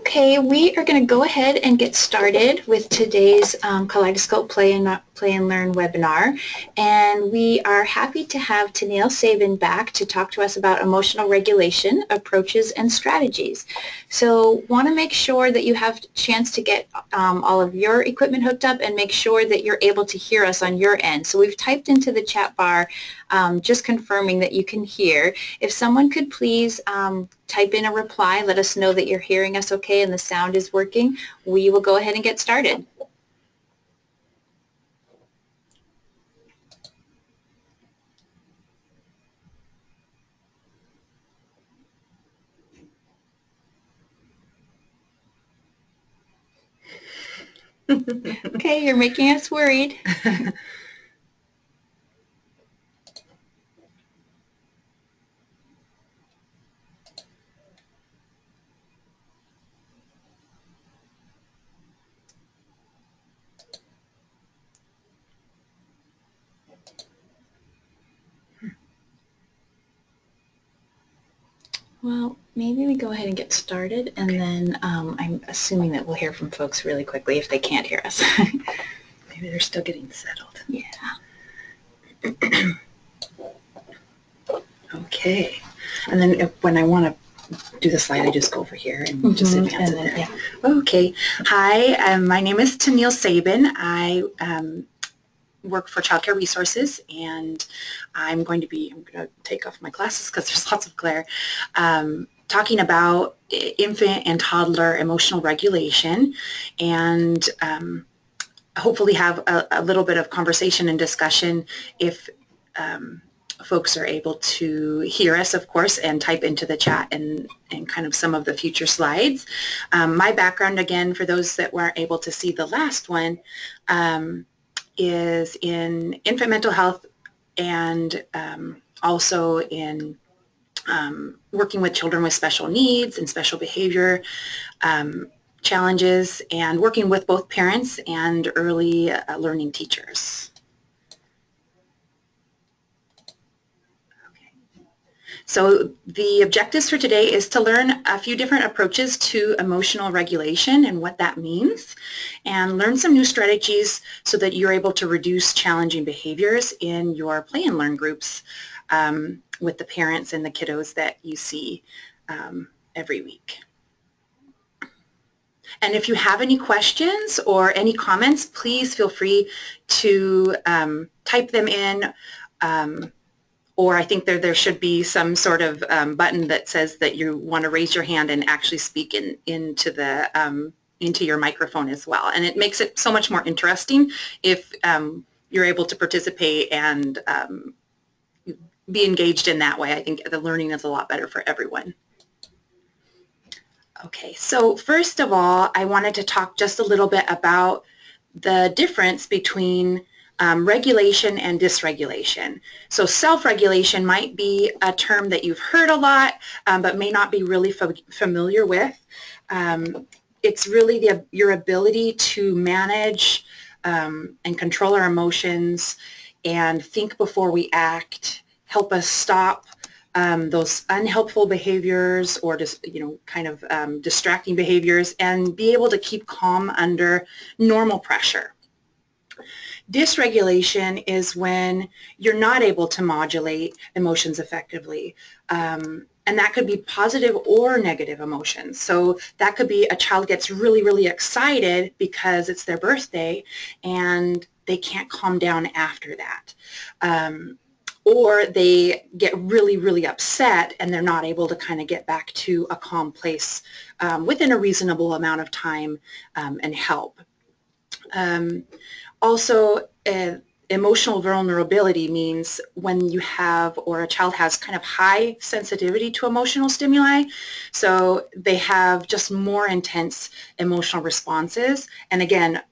Okay, we are going to go ahead and get started with today's Kaleidoscope Play and Learn webinar. And we are happy to have Tennille Sabin back to talk to us about emotional regulation, approaches, and strategies. So want to make sure that you have a chance to get all of your equipment hooked up and make sure that you're able to hear us on your end. So we've typed into the chat bar just confirming that you can hear. If someone could please type in a reply, let us know that you're hearing us okay and the sound is working. We will go ahead and get started. Okay, you're making us worried. Well, maybe we go ahead and get started, and then I'm assuming that we'll hear from folks really quickly if they can't hear us. Maybe they're still getting settled. Yeah. Okay. And then when I want to do the slide, I just go over here and just advance it there. Yeah. Okay. Hi, my name is Tennille Sabin. I work for Child Care Resources, and I'm going to take off my glasses because there's lots of glare, talking about infant and toddler emotional regulation, and hopefully have a little bit of conversation and discussion if folks are able to hear us, of course, and type into the chat and kind of some of the future slides. My background, again, for those that weren't able to see the last one, is in infant mental health and also in working with children with special needs and special behavior challenges, and working with both parents and early learning teachers. So the objectives for today is to learn a few different approaches to emotional regulation and what that means, and learn some new strategies so that you're able to reduce challenging behaviors in your play and learn groups with the parents and the kiddos that you see every week. And if you have any questions or any comments, please feel free to type them in, or I think there should be some sort of button that says that you want to raise your hand and actually speak into your microphone as well. And it makes it so much more interesting if you're able to participate and be engaged in that way. I think the learning is a lot better for everyone. Okay, so first of all, I wanted to talk just a little bit about the difference between regulation and dysregulation. So self-regulation might be a term that you've heard a lot, but may not be really familiar with. It's really your ability to manage and control our emotions and think before we act, help us stop those unhelpful behaviors or just, kind of distracting behaviors, and be able to keep calm under normal pressure. Dysregulation is when you're not able to modulate emotions effectively. And that could be positive or negative emotions. So that could be a child gets really, really excited because it's their birthday and they can't calm down after that. Or they get really, really upset and they're not able to kind of get back to a calm place within a reasonable amount of time and help. Also, emotional vulnerability means when you have, or a child has, kind of high sensitivity to emotional stimuli. So they have just more intense emotional responses. And again,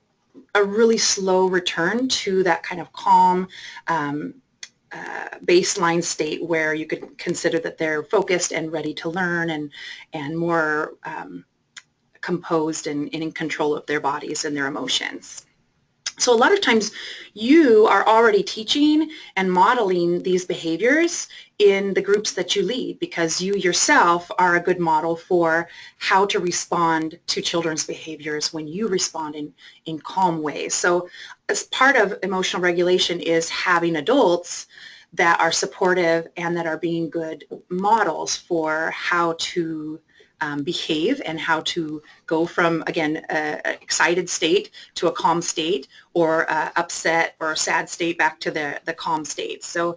a really slow return to that kind of calm baseline state where you could consider that they're focused and ready to learn and more composed and in control of their bodies and their emotions. So a lot of times you are already teaching and modeling these behaviors in the groups that you lead because you yourself are a good model for how to respond to children's behaviors when you respond in calm ways. So as part of emotional regulation is having adults that are supportive and that are being good models for how to behave and how to go from, again, an excited state to a calm state, or upset or a sad state back to the calm state. So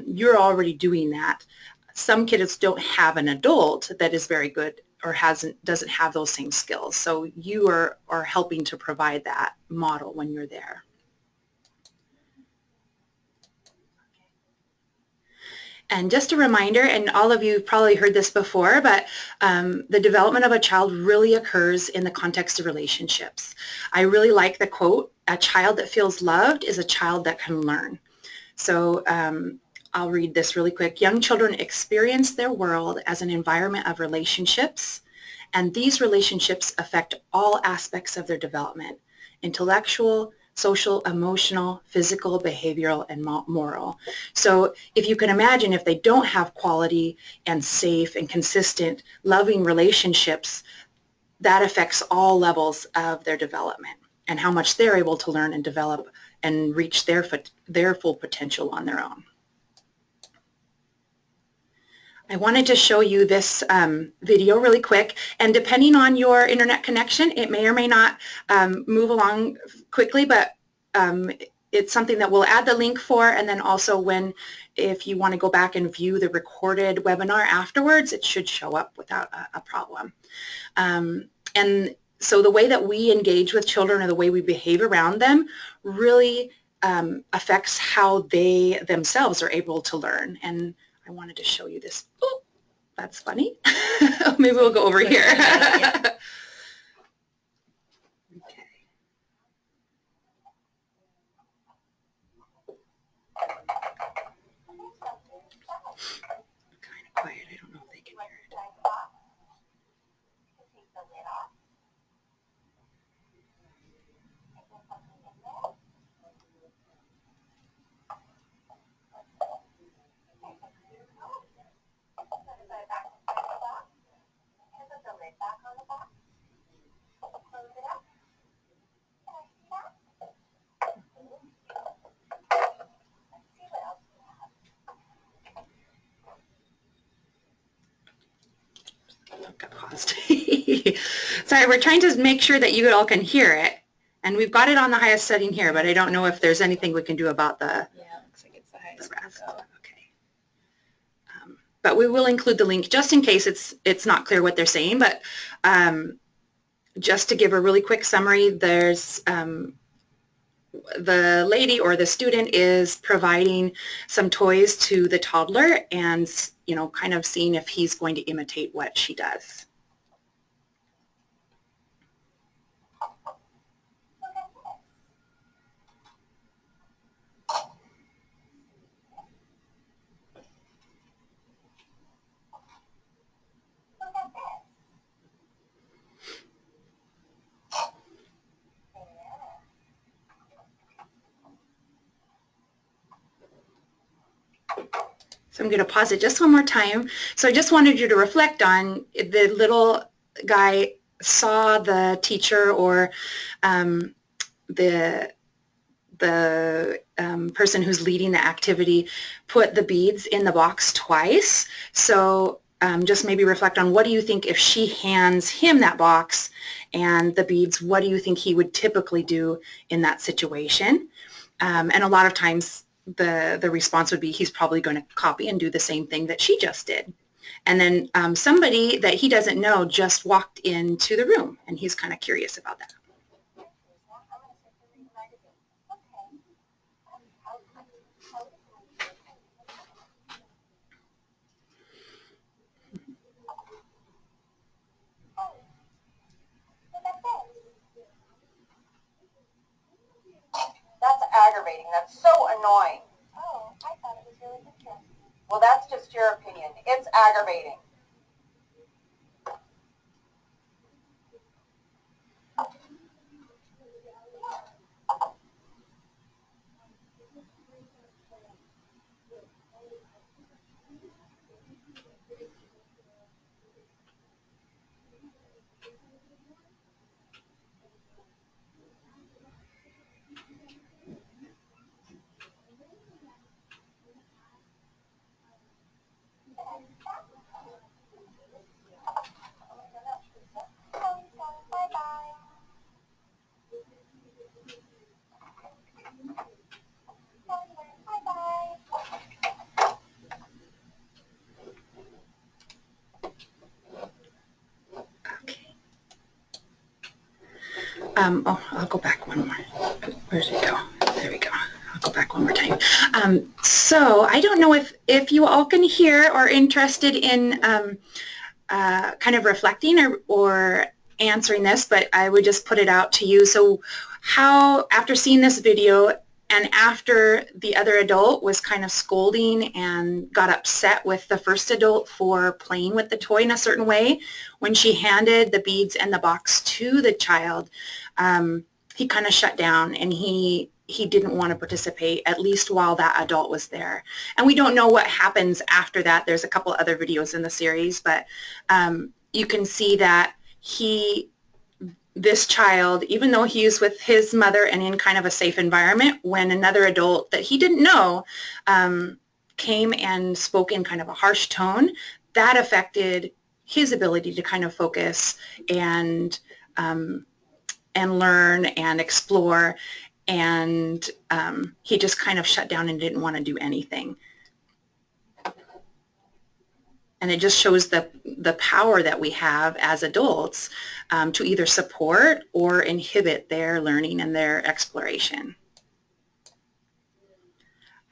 you're already doing that. Some kids don't have an adult that is very good or doesn't have those same skills. So you are helping to provide that model when you're there. And just a reminder, and all of you have probably heard this before, but the development of a child really occurs in the context of relationships. I really like the quote, "A child that feels loved is a child that can learn." So I'll read this really quick. "Young children experience their world as an environment of relationships, and these relationships affect all aspects of their development: intellectual, social, emotional, physical, behavioral, and moral." So if you can imagine, if they don't have quality and safe and consistent loving relationships, that affects all levels of their development and how much they're able to learn and develop and reach their full potential on their own. I wanted to show you this video really quick, and depending on your internet connection, it may or may not move along quickly, but it's something that we'll add the link for, and then also if you want to go back and view the recorded webinar afterwards, it should show up without a problem. And so the way that we engage with children or the way we behave around them really affects how they themselves are able to learn. And I wanted to show you this. Oh, that's funny. Maybe we'll go over here. Okay. Kind of quiet. I don't know if they can hear it. Got paused. Sorry, we're trying to make sure that you all can hear it. And we've got it on the highest setting here, but I don't know if there's anything we can do about the... Yeah, it looks like it's the highest. Okay. But we will include the link just in case it's not clear what they're saying. But just to give a really quick summary, there's the lady or the student is providing some toys to the toddler and, you know, kind of seeing if he's going to imitate what she does. So I'm going to pause it just one more time. So I just wanted you to reflect on the little guy saw the teacher or the person who's leading the activity put the beads in the box twice. So just maybe reflect on, what do you think if she hands him that box and the beads, what do you think he would typically do in that situation? And a lot of times the response would be he's probably going to copy and do the same thing that she just did. And then somebody that he doesn't know just walked into the room and he's kind of curious about that. That's aggravating. That's so annoying. Oh, I thought it was really interesting. Well, that's just your opinion. It's aggravating. Oh, I'll go back one more. Where did it go? There we go. I'll go back one more time. So I don't know if you all can hear or are interested in kind of reflecting or answering this, but I would just put it out to you. So how, after seeing this video and after the other adult was kind of scolding and got upset with the first adult for playing with the toy in a certain way, when she handed the beads and the box to the child, he kind of shut down and he didn't want to participate, at least while that adult was there. And we don't know what happens after that. There's a couple other videos in the series, but you can see that this child, even though he was with his mother and in kind of a safe environment, when another adult that he didn't know came and spoke in kind of a harsh tone, that affected his ability to kind of focus and learn and explore. And he just kind of shut down and didn't want to do anything. And it just shows the power that we have as adults to either support or inhibit their learning and their exploration.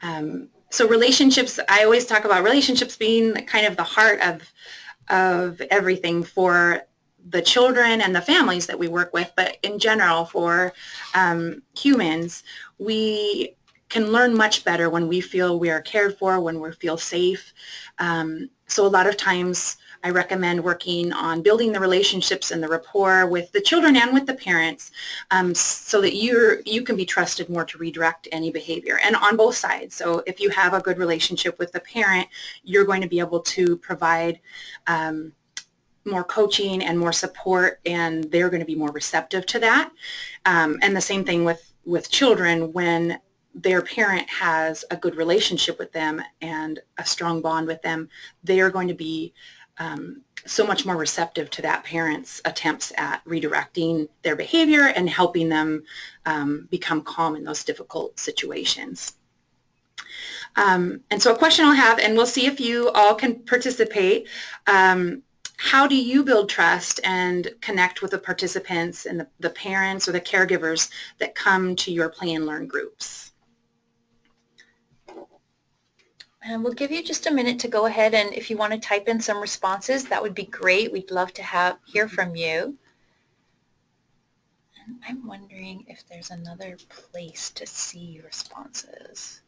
So relationships, I always talk about relationships being kind of the heart of everything for the children and the families that we work with, but in general for humans, we can learn much better when we feel we are cared for, when we feel safe. So a lot of times I recommend working on building the relationships and the rapport with the children and with the parents so that you can be trusted more to redirect any behavior, and on both sides. So if you have a good relationship with the parent, you're going to be able to provide more coaching and more support, and they're going to be more receptive to that. And the same thing with children. When their parent has a good relationship with them and a strong bond with them, they are going to be so much more receptive to that parent's attempts at redirecting their behavior and helping them become calm in those difficult situations. And so a question I'll have, and we'll see if you all can participate, how do you build trust and connect with the participants and the parents or the caregivers that come to your play and learn groups? And we'll give you just a minute to go ahead, and if you want to type in some responses, that would be great. We'd love to hear from you. And I'm wondering if there's another place to see responses.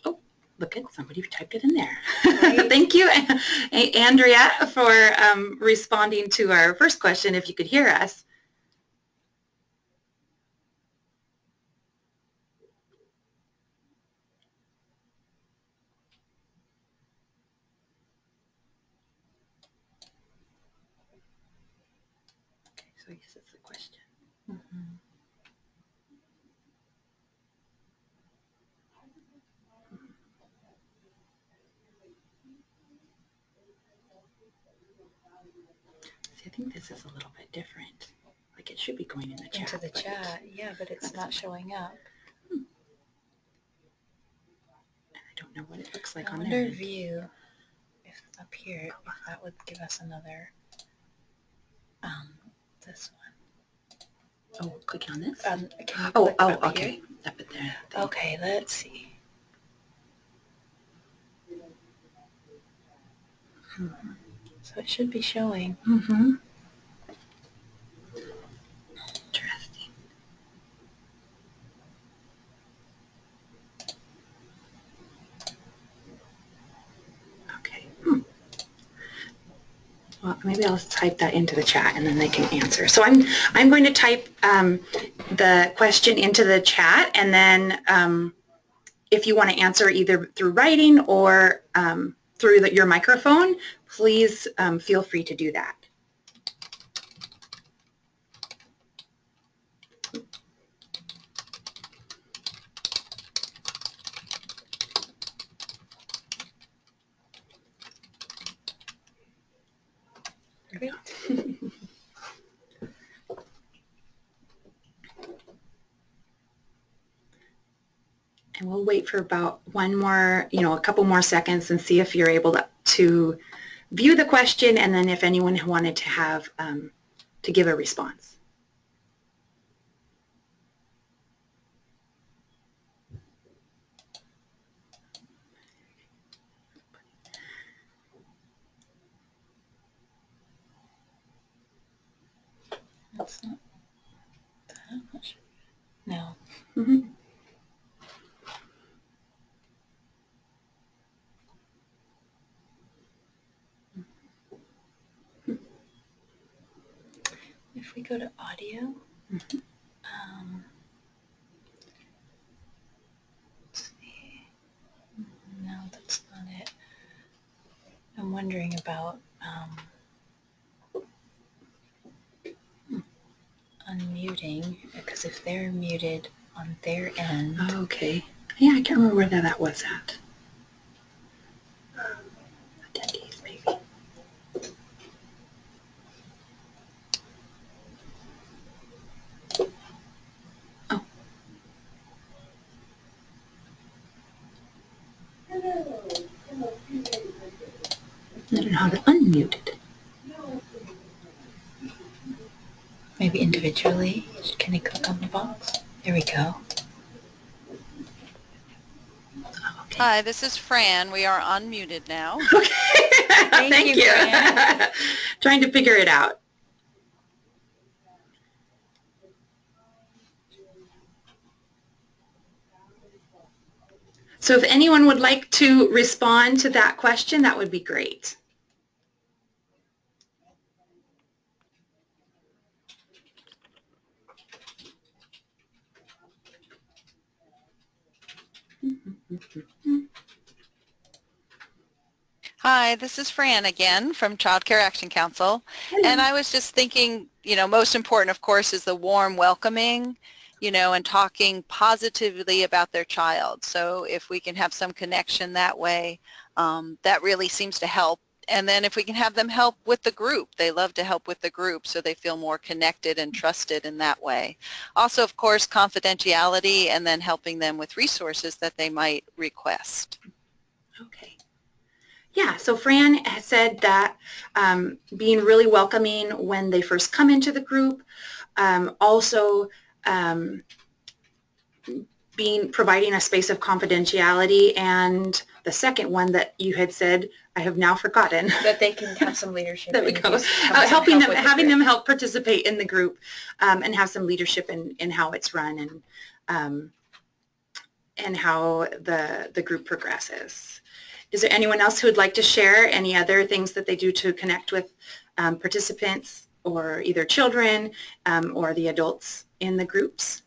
Oh, look at somebody who typed it in there. Right. Thank you, Andrea, for responding to our first question, if you could hear us. So I guess that's the question. Mm-hmm. See, I think this is a little bit different. Like it should be going in the chat. Into the chat, yeah, but it's not showing up. And I don't know what it looks like on there. Under view, if up here, if that would give us another, this one. Oh, click on this? Okay. Here? Up at there. Okay, let's see. Mm-hmm. So it should be showing. Mm-hmm. Interesting. Okay. Well, maybe I'll type that into the chat and then they can answer. So I'm going to type the question into the chat, and then if you want to answer either through writing or through your microphone, please feel free to do that. Great. And we'll wait for about a couple more seconds and see if you're able to view the question, and then if anyone wanted to have to give a response. That's not that much. No. Mm-hmm. If we go to audio, Mm-hmm. Let's see. No, that's not it. I'm wondering about unmuting, because if they're muted on their end. Okay. Yeah, I can't remember where that was at. Attendees, maybe. Oh. I don't know how to unmute it. Maybe individually. Can he click on the box? There we go. Okay. Hi, this is Fran. We are unmuted now. Okay. Thank you, Fran. Trying to figure it out. So if anyone would like to respond to that question, that would be great. Hi, this is Fran again from Child Care Action Council. Hello. And I was just thinking, most important, of course, is the warm welcoming, and talking positively about their child. So if we can have some connection that way, that really seems to help. And then if we can have them help with the group, they love to help with the group so they feel more connected and trusted in that way. Also, of course, confidentiality and then helping them with resources that they might request. Okay. Yeah, so Fran has said that being really welcoming when they first come into the group, also providing a space of confidentiality, and the second one that you had said, I have now forgotten. That they can have some leadership. There we go. Having them help participate in the group and have some leadership in how it's run and how the group progresses. Is there anyone else who would like to share any other things that they do to connect with participants or either children or the adults in the groups?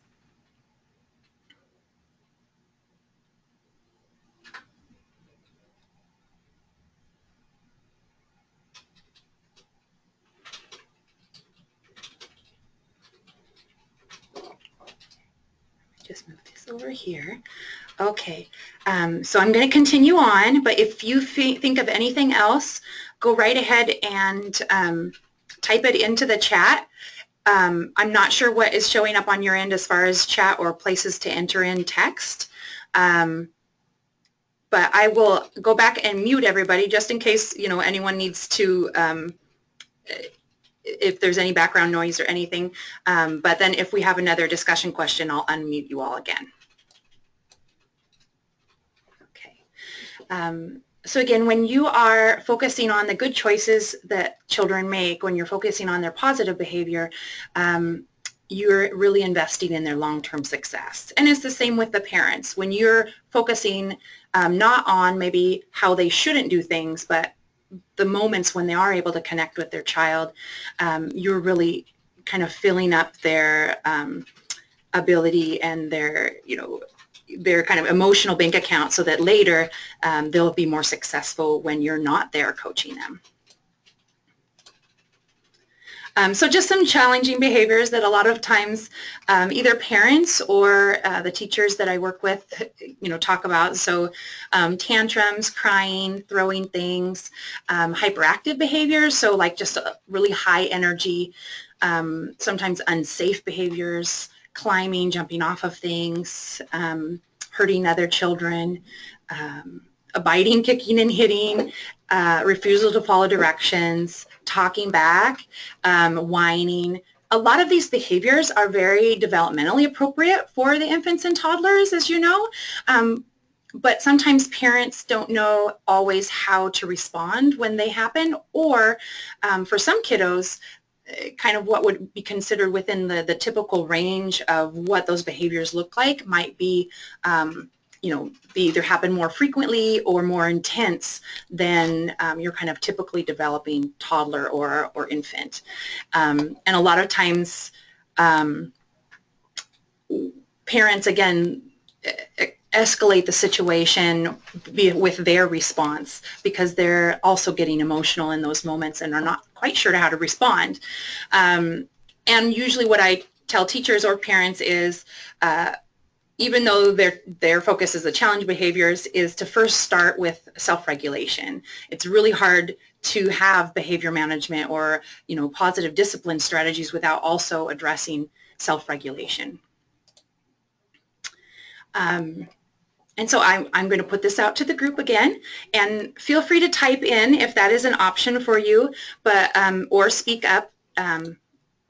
Just move this over here. Okay, so I'm going to continue on, but if you think of anything else, go right ahead and type it into the chat. I'm not sure what is showing up on your end as far as chat or places to enter in text, but I will go back and mute everybody just in case anyone needs to, if there's any background noise or anything, but then if we have another discussion question, I'll unmute you all again. So again, when you are focusing on the good choices that children make, when you're focusing on their positive behavior, you're really investing in their long-term success. And it's the same with the parents. When you're focusing not on maybe how they shouldn't do things, but the moments when they are able to connect with their child, you're really kind of filling up their ability and their kind of emotional bank account so that later they'll be more successful when you're not there coaching them. So just some challenging behaviors that a lot of times either parents or the teachers that I work with, talk about. So tantrums, crying, throwing things, hyperactive behaviors, so like just really high energy, sometimes unsafe behaviors, climbing, jumping off of things, hurting other children, biting, kicking, and hitting, refusal to follow directions, talking back, whining. A lot of these behaviors are very developmentally appropriate for the infants and toddlers, as you know, but sometimes parents don't know always how to respond when they happen, or for some kiddos, kind of what would be considered within the typical range of what those behaviors look like might be, you know, they either happen more frequently or more intense than your kind of typically developing toddler or infant. And a lot of times parents, again, escalate the situation with their response because they're also getting emotional in those moments and are not quite sure how to respond. And usually what I tell teachers or parents is, even though their focus is the challenge behaviors, is to first start with self-regulation. It's really hard to have behavior management or, you know, positive discipline strategies without also addressing self-regulation. And so I'm going to put this out to the group again, and feel free to type in if that is an option for you, but or speak up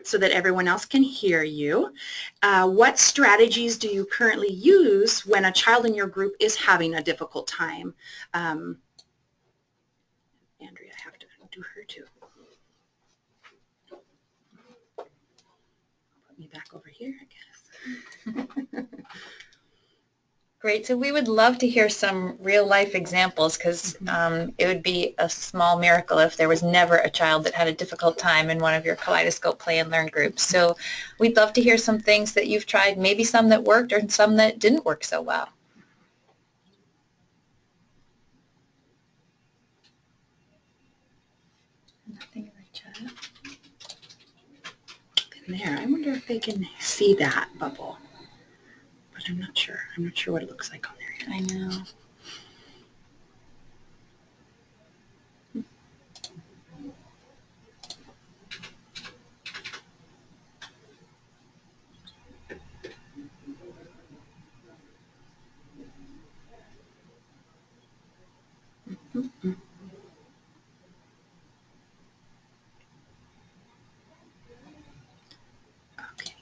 so that everyone else can hear you. What strategies do you currently use when a child in your group is having a difficult time? Andrea, I have to do her too. Put me back over here, I guess. Great. So we would love to hear some real life examples, because it would be a small miracle if there was never a child that had a difficult time in one of your Kaleidoscope Play and Learn groups. So we'd love to hear some things that you've tried, maybe some that worked or some that didn't work so well. Nothing in the chat. In there, I wonder if they can see that bubble. But I'm not sure. I'm not sure what it looks like on there yet. I know. Mm-hmm. Okay.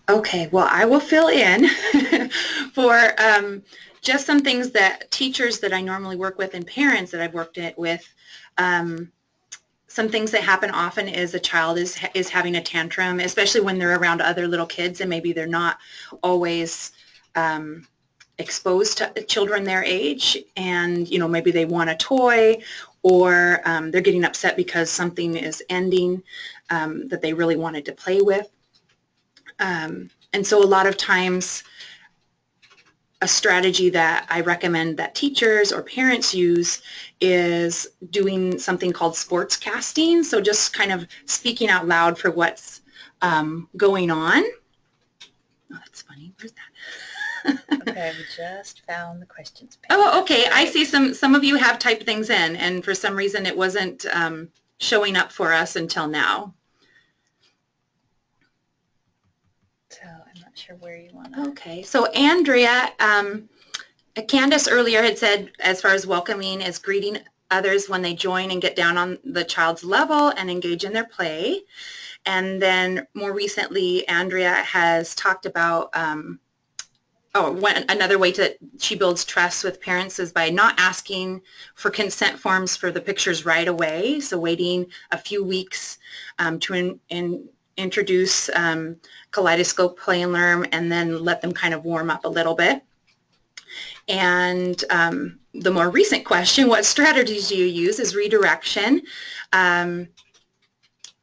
Okay, well, I will fill in for just some things that teachers that I normally work with and parents that I've worked with. Some things that happen often is a child is having a tantrum, especially when they're around other little kids and maybe they're not always exposed to children their age, and you know, maybe they want a toy, or they're getting upset because something is ending that they really wanted to play with. And so a lot of times a strategy that I recommend that teachers or parents use is doing something called sports casting. So just kind of speaking out loud for what's going on. Oh, that's funny. Where's that? Okay, we just found the questions page. Oh, okay. I see some of you have typed things in, and for some reason it wasn't showing up for us until now. So I'm not sure where you want to. Okay, so Andrea, Candace earlier had said, as far as welcoming, is greeting others when they join and get down on the child's level and engage in their play. And then more recently, Andrea has talked about, another way she builds trust with parents is by not asking for consent forms for the pictures right away. So waiting a few weeks to introduce Kaleidoscope Play and Learn, and then let them kind of warm up a little bit. And the more recent question, what strategies do you use, is redirection. And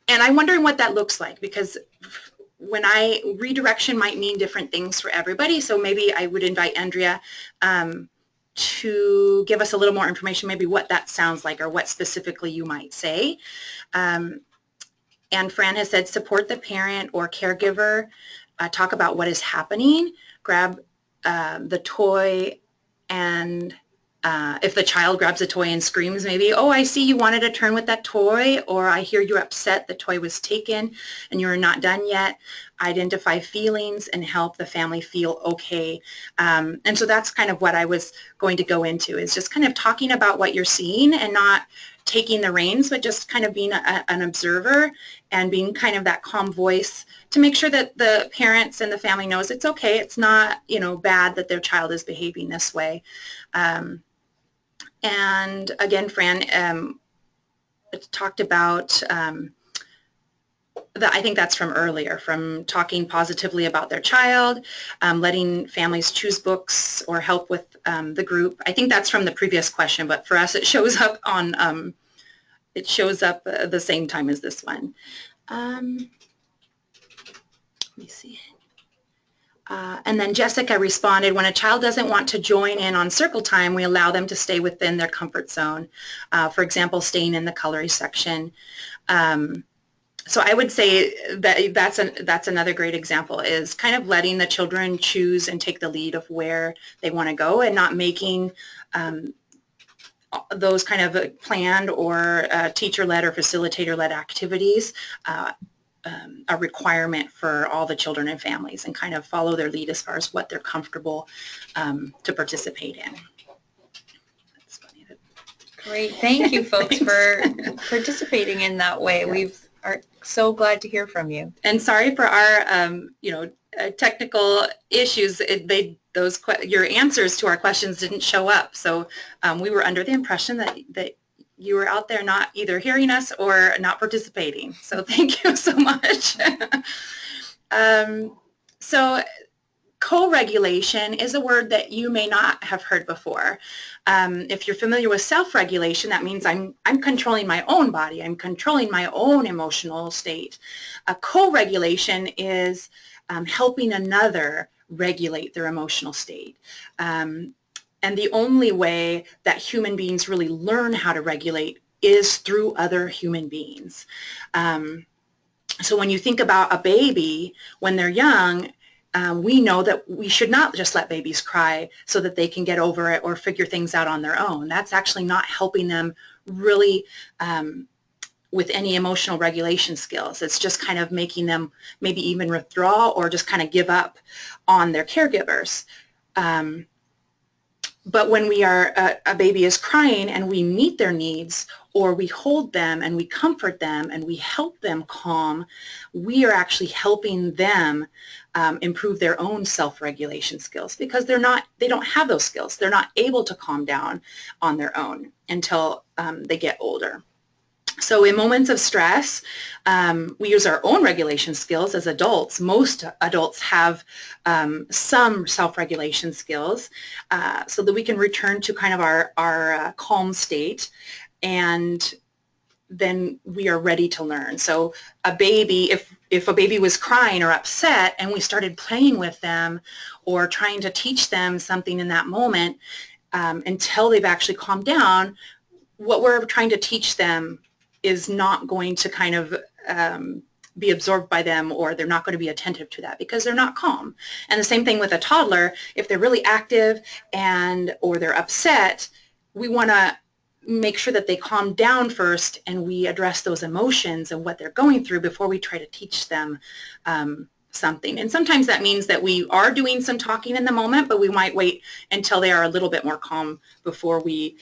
I'm wondering what that looks like, because redirection might mean different things for everybody. So maybe I would invite Andrea to give us a little more information, maybe what that sounds like or what specifically you might say. And Fran has said, support the parent or caregiver, talk about what is happening, grab the toy, and if the child grabs a toy and screams, maybe, oh, I see you wanted a turn with that toy, or I hear you're upset the toy was taken and you're not done yet. Identify feelings and help the family feel okay. And so that's kind of what I was going to go into, is just kind of talking about what you're seeing and not taking the reins, but just kind of being an observer and being kind of that calm voice to make sure that the parents and the family knows it's okay. It's not, you know, bad that their child is behaving this way. And again, Fran talked about I think that's from earlier, from talking positively about their child, letting families choose books or help with the group. I think that's from the previous question, but for us it shows up on, the same time as this one. Let me see. And then Jessica responded, when a child doesn't want to join in on circle time, we allow them to stay within their comfort zone. For example, staying in the coloring section. So I would say that that's another great example, is kind of letting the children choose and take the lead of where they want to go, and not making those kind of planned or teacher-led or facilitator-led activities a requirement for all the children and families, and kind of follow their lead as far as what they're comfortable to participate in. That's funny. Great. Thank you, folks, for participating in that way. Yeah. We are so glad to hear from you. And sorry for our, you know, technical issues. Your answers to our questions didn't show up. So we were under the impression that you were out there not either hearing us or not participating. So thank you so much. So co-regulation is a word that you may not have heard before. If you're familiar with self-regulation, that means I'm controlling my own body. I'm controlling my own emotional state. Co-regulation is helping another regulate their emotional state. And the only way that human beings really learn how to regulate is through other human beings. So when you think about a baby, when they're young, we know that we should not just let babies cry so that they can get over it or figure things out on their own. That's actually not helping them really with any emotional regulation skills. It's just kind of making them maybe even withdraw or just kind of give up on their caregivers. But when a baby is crying and we meet their needs, or we hold them and we comfort them and we help them calm, we are actually helping them improve their own self-regulation skills, because they don't have those skills. They're not able to calm down on their own until they get older. So in moments of stress, we use our own regulation skills as adults. Most adults have some self-regulation skills so that we can return to kind of our calm state, and then we are ready to learn. So a baby, if a baby was crying or upset and we started playing with them or trying to teach them something in that moment until they've actually calmed down, what we're trying to teach them is not going to kind of be absorbed by them, or they're not going to be attentive to that because they're not calm. And the same thing with a toddler. If they're really active or they're upset, we want to make sure that they calm down first, and we address those emotions and what they're going through before we try to teach them something. And sometimes that means that we are doing some talking in the moment, but we might wait until they are a little bit more calm before we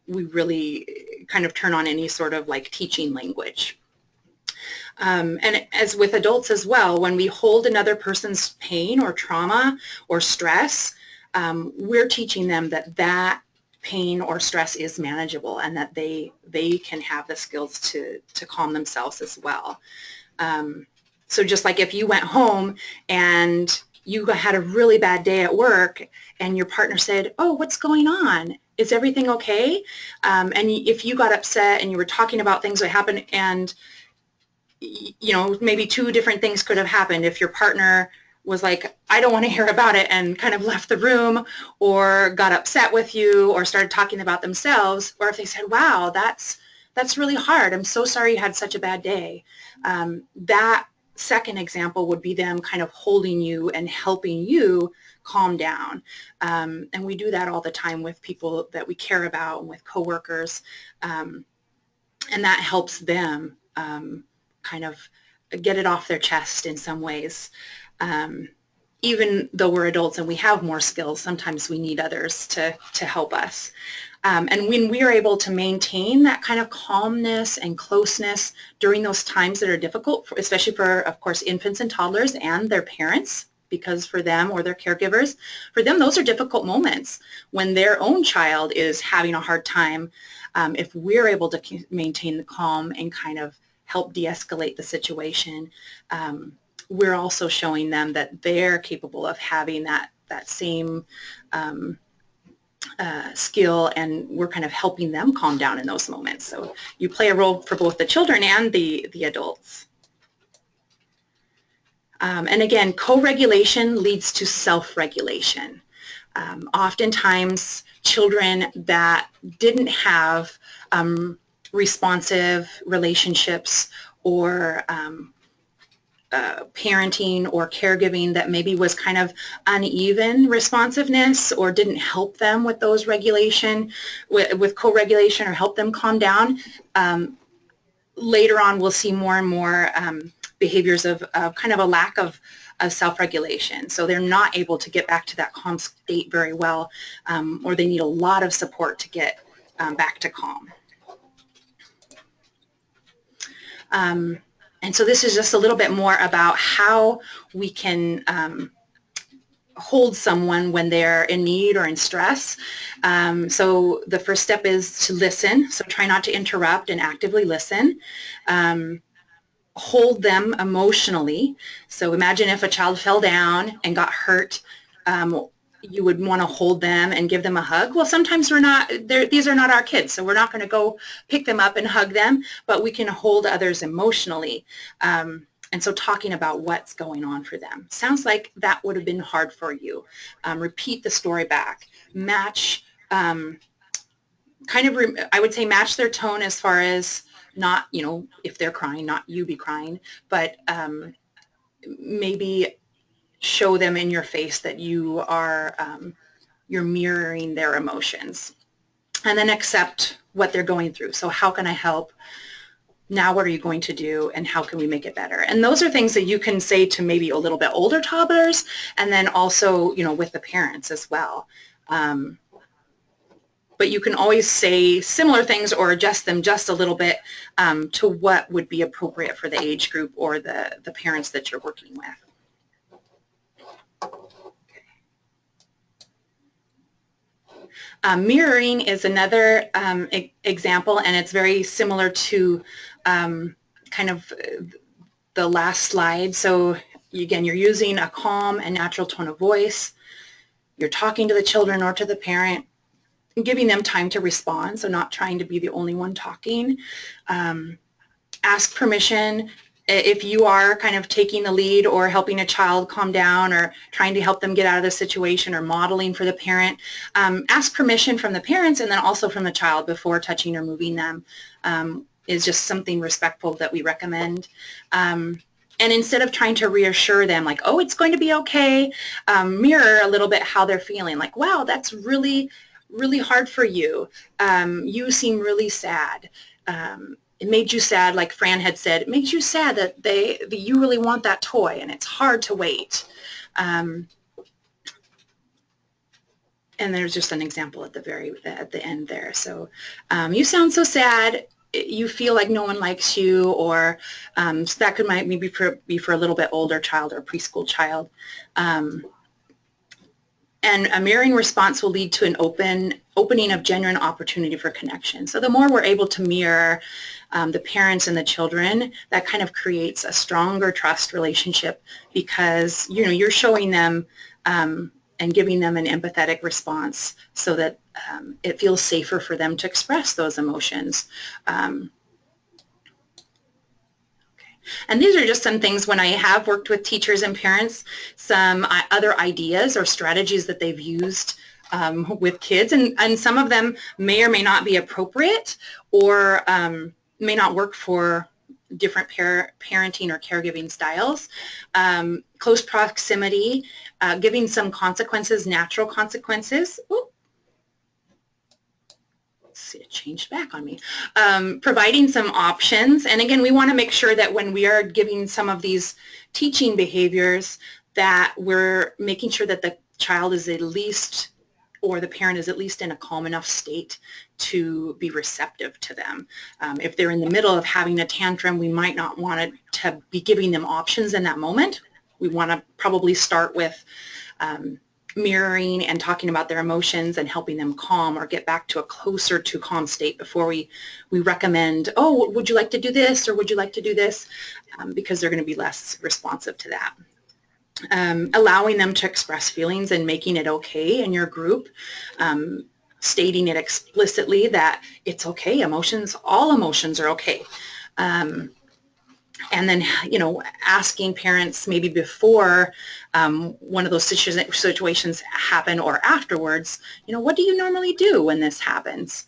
really kind of turn on any sort of like teaching language. And as with adults as well, when we hold another person's pain or trauma or stress, we're teaching them that pain or stress is manageable, and that they can have the skills to calm themselves as well. So just like if you went home and you had a really bad day at work and your partner said, "Oh, what's going on? Is everything okay?" And if you got upset and you were talking about things that happened, and you know, maybe two different things could have happened. If your partner was like, "I don't want to hear about it," and kind of left the room, or got upset with you, or started talking about themselves, or if they said, "Wow, that's really hard. I'm so sorry you had such a bad day." That second example would be them kind of holding you and helping you calm down. And we do that all the time with people that we care about and with coworkers. And that helps them kind of get it off their chest in some ways. Even though we're adults and we have more skills, sometimes we need others to help us. And when we are able to maintain that kind of calmness and closeness during those times that are difficult, especially for, of course, infants and toddlers and their parents, because for them or their caregivers, for them those are difficult moments when their own child is having a hard time. If we're able to maintain the calm and kind of help de-escalate the situation, we're also showing them that they're capable of having that same skill, and we're kind of helping them calm down in those moments. So you play a role for both the children and the adults. And again, co-regulation leads to self-regulation. Oftentimes, children that didn't have responsive relationships or parenting or caregiving that maybe was kind of uneven responsiveness or didn't help them with those with co-regulation or help them calm down, later on we'll see more and more behaviors of kind of a lack of self-regulation. So they're not able to get back to that calm state very well, or they need a lot of support to get back to calm. And so this is just a little bit more about how we can hold someone when they're in need or in stress. So the first step is to listen. So try not to interrupt and actively listen. Hold them emotionally. So imagine if a child fell down and got hurt, you would want to hold them and give them a hug. Well, sometimes these are not our kids, so we're not going to go pick them up and hug them, but we can hold others emotionally. And so talking about what's going on for them. Sounds like that would have been hard for you. Repeat the story back. Match, I would say match their tone as far as not, if they're crying, not you be crying, but maybe show them in your face that you are, you're mirroring their emotions. And then accept what they're going through. So how can I help? Now what are you going to do, and how can we make it better? And those are things that you can say to maybe a little bit older toddlers, and then also, with the parents as well. But you can always say similar things or adjust them just a little bit to what would be appropriate for the age group or the parents that you're working with. Mirroring is another example, and it's very similar to kind of the last slide. So again, you're using a calm and natural tone of voice. You're talking to the children or to the parent, giving them time to respond, so not trying to be the only one talking. Ask permission if you are kind of taking the lead or helping a child calm down or trying to help them get out of the situation or modeling for the parent. Ask permission from the parents and then also from the child before touching or moving them. Is just something respectful that we recommend. And instead of trying to reassure them like, oh, it's going to be okay, mirror a little bit how they're feeling. Like, wow, that's really, really hard for you. You seem really sad. It made you sad, like Fran had said, it makes you sad that you really want that toy and it's hard to wait. And there's just an example at the end there. So you sound so sad. You feel like no one likes you, or so that could maybe be for a little bit older child or a preschool child. And a mirroring response will lead to an opening of genuine opportunity for connection. So the more we're able to mirror the parents and the children, that kind of creates a stronger trust relationship because you're showing them and giving them an empathetic response so that it feels safer for them to express those emotions. And these are just some things when I have worked with teachers and parents, some other ideas or strategies that they've used with kids, and some of them may or may not be appropriate or may not work for different parenting or caregiving styles. Close proximity, giving some consequences, natural consequences. Ooh. See, it changed back on me. Providing some options, and again, we want to make sure that when we are giving some of these teaching behaviors that we're making sure that the child is at least or the parent is at least in a calm enough state to be receptive to them. If they're in the middle of having a tantrum, we might not want to be giving them options in that moment. We want to probably start with mirroring and talking about their emotions and helping them calm or get back to a closer to calm state before we recommend, oh, would you like to do this or would you like to do this, because they're going to be less responsive to that. Allowing them to express feelings and making it okay in your group, stating it explicitly that it's okay, emotions, all emotions are okay. And then, you know, asking parents maybe before one of those situations happen or afterwards, you know, what do you normally do when this happens?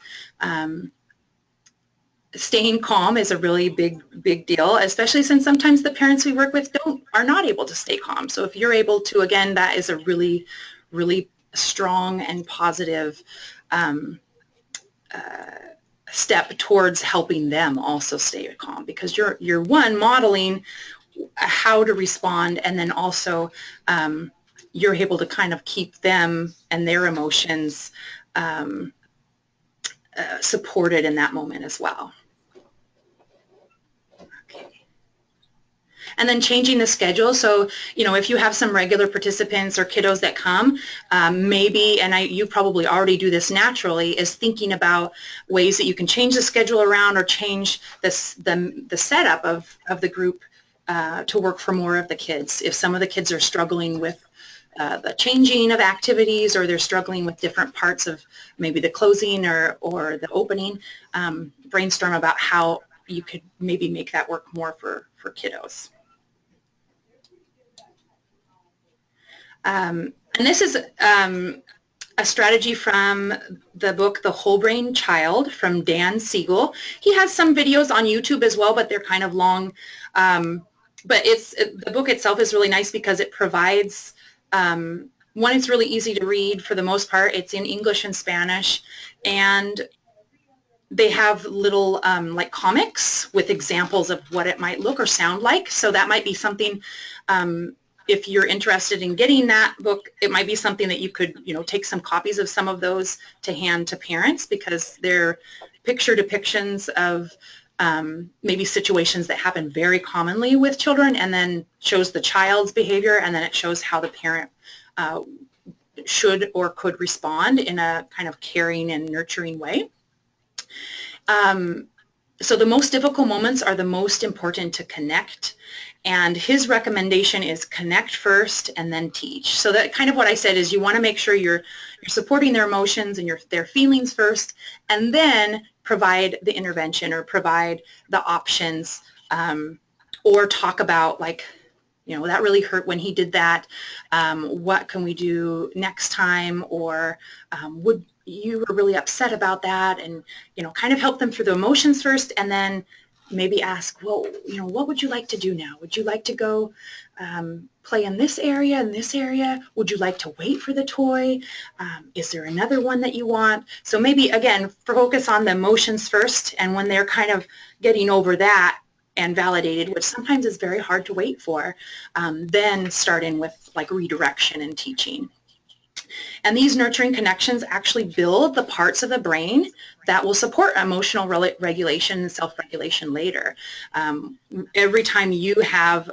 Staying calm is a really big deal, especially since sometimes the parents we work with are not able to stay calm. So if you're able to, again, that is a really strong and positive step towards helping them also stay calm, because you're one, modeling how to respond, and then also you're able to kind of keep them and their emotions supported in that moment as well. And then changing the schedule. So, you know, if you have some regular participants or kiddos that come, maybe, and you probably already do this naturally, is thinking about ways that you can change the schedule around or change the setup of the group to work for more of the kids. If some of the kids are struggling with the changing of activities, or they're struggling with different parts of maybe the closing or the opening, brainstorm about how you could maybe make that work more for kiddos. And this is a strategy from the book The Whole Brain Child from Dan Siegel. He has some videos on YouTube as well, but they're kind of long. But the book itself is really nice because it provides, one, it's really easy to read for the most part. It's in English and Spanish, and they have little like comics with examples of what it might look or sound like. So that might be something, if you're interested in getting that book, it might be something that you could, you know, take some copies of some of those to hand to parents, because they're picture depictions of maybe situations that happen very commonly with children, and then shows the child's behavior, and then it shows how the parent should or could respond in a kind of caring and nurturing way. So the most difficult moments are the most important to connect, and his recommendation is connect first and then teach. So that kind of what I said is you want to make sure you're supporting their emotions and their feelings first, and then provide the intervention or provide the options, or talk about, like, you know, that really hurt when he did that. What can we do next time? Or you were really upset about that, and, you know, kind of help them through the emotions first, and then maybe ask, well, you know, what would you like to do now? Would you like to go play in this area, in this area? Would you like to wait for the toy? Is there another one that you want? So maybe, again, focus on the emotions first, and when they're kind of getting over that and validated, which sometimes is very hard to wait for, then start in with like redirection and teaching. And these nurturing connections actually build the parts of the brain that will support emotional regulation and self-regulation later. Every time you have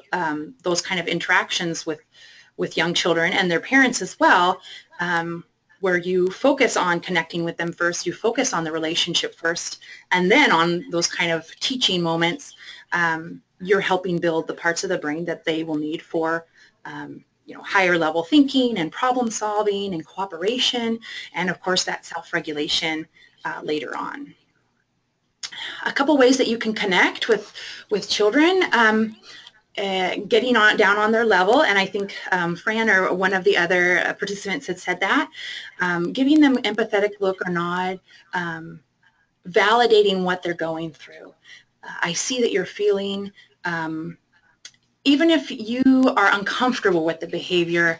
those kind of interactions with young children and their parents as well, where you focus on connecting with them first, you focus on the relationship first, and then on those kind of teaching moments, you're helping build the parts of the brain that they will need for you know, higher level thinking and problem solving and cooperation, and of course that self-regulation later on. A couple ways that you can connect with children, getting down on their level, and I think Fran or one of the other participants had said that, giving them an empathetic look or nod, validating what they're going through. I see that you're feeling, even if you are uncomfortable with the behavior,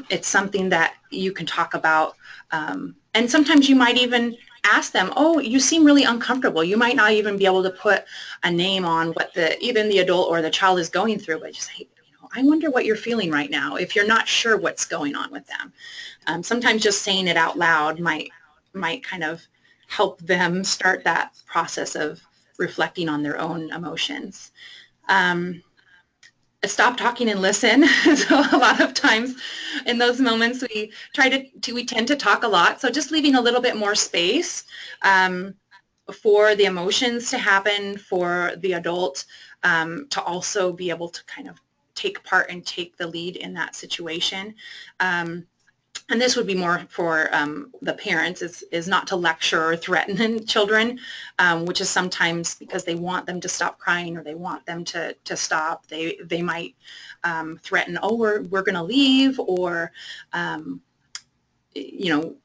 it's something that you can talk about. And sometimes you might even ask them, oh, you seem really uncomfortable. You might not even be able to put a name on what even the adult or the child is going through, but just say, you know, I wonder what you're feeling right now, if you're not sure what's going on with them. Sometimes just saying it out loud might kind of help them start that process of reflecting on their own emotions. Stop talking and listen. So a lot of times in those moments we tend to talk a lot, so just leaving a little bit more space for the emotions to happen, for the adult to also be able to kind of take part and take the lead in that situation. And this would be more for the parents, is not to lecture or threaten children, which is sometimes because they want them to stop crying or they want them to stop. They might threaten, oh, we're going to leave, or, you know,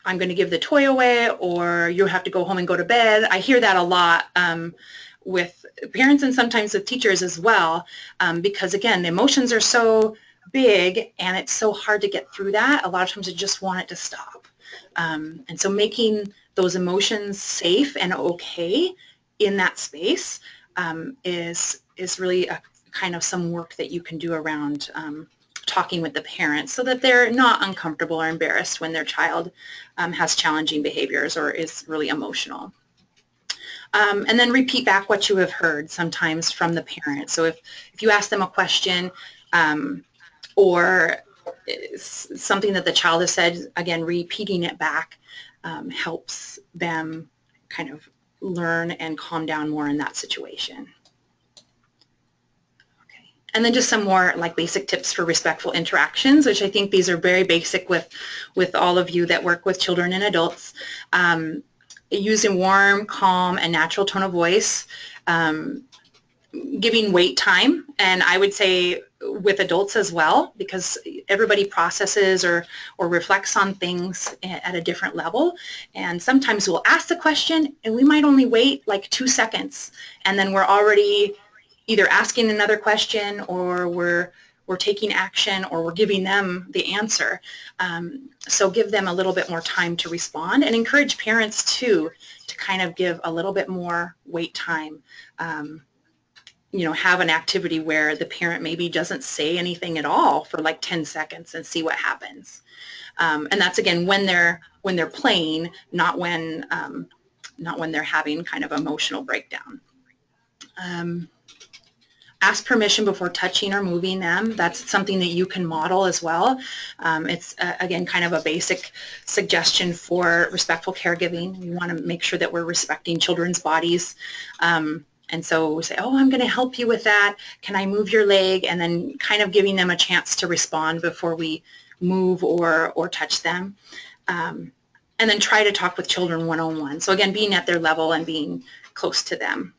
I'm going to give the toy away, or you have to go home and go to bed. I hear that a lot with parents and sometimes with teachers as well, because again, the emotions are so big and it's so hard to get through that. A lot of times you just want it to stop. And so making those emotions safe and okay in that space is really a kind of some work that you can do around talking with the parents so that they're not uncomfortable or embarrassed when their child has challenging behaviors or is really emotional. And then repeat back what you have heard sometimes from the parent. So if you ask them a question or something that the child has said, again, repeating it back helps them kind of learn and calm down more in that situation. And then just some more like basic tips for respectful interactions, which I think these are very basic with all of you that work with children and adults. Using warm, calm, and natural tone of voice, giving wait time, and I would say with adults as well, because everybody processes or reflects on things at a different level, and sometimes we'll ask the question and we might only wait like 2 seconds, and then we're already either asking another question or we're taking action or we're giving them the answer. So give them a little bit more time to respond, and encourage parents too to kind of give a little bit more wait time. You know, have an activity where the parent maybe doesn't say anything at all for like 10 seconds and see what happens. And that's again when they're playing, not when they're having kind of emotional breakdown. Ask permission before touching or moving them. That's something that you can model as well. It's, again, kind of a basic suggestion for respectful caregiving. We want to make sure that we're respecting children's bodies. And so we say, oh, I'm going to help you with that. Can I move your leg? And then kind of giving them a chance to respond before we move or touch them. And then try to talk with children one-on-one. So again, being at their level and being close to them.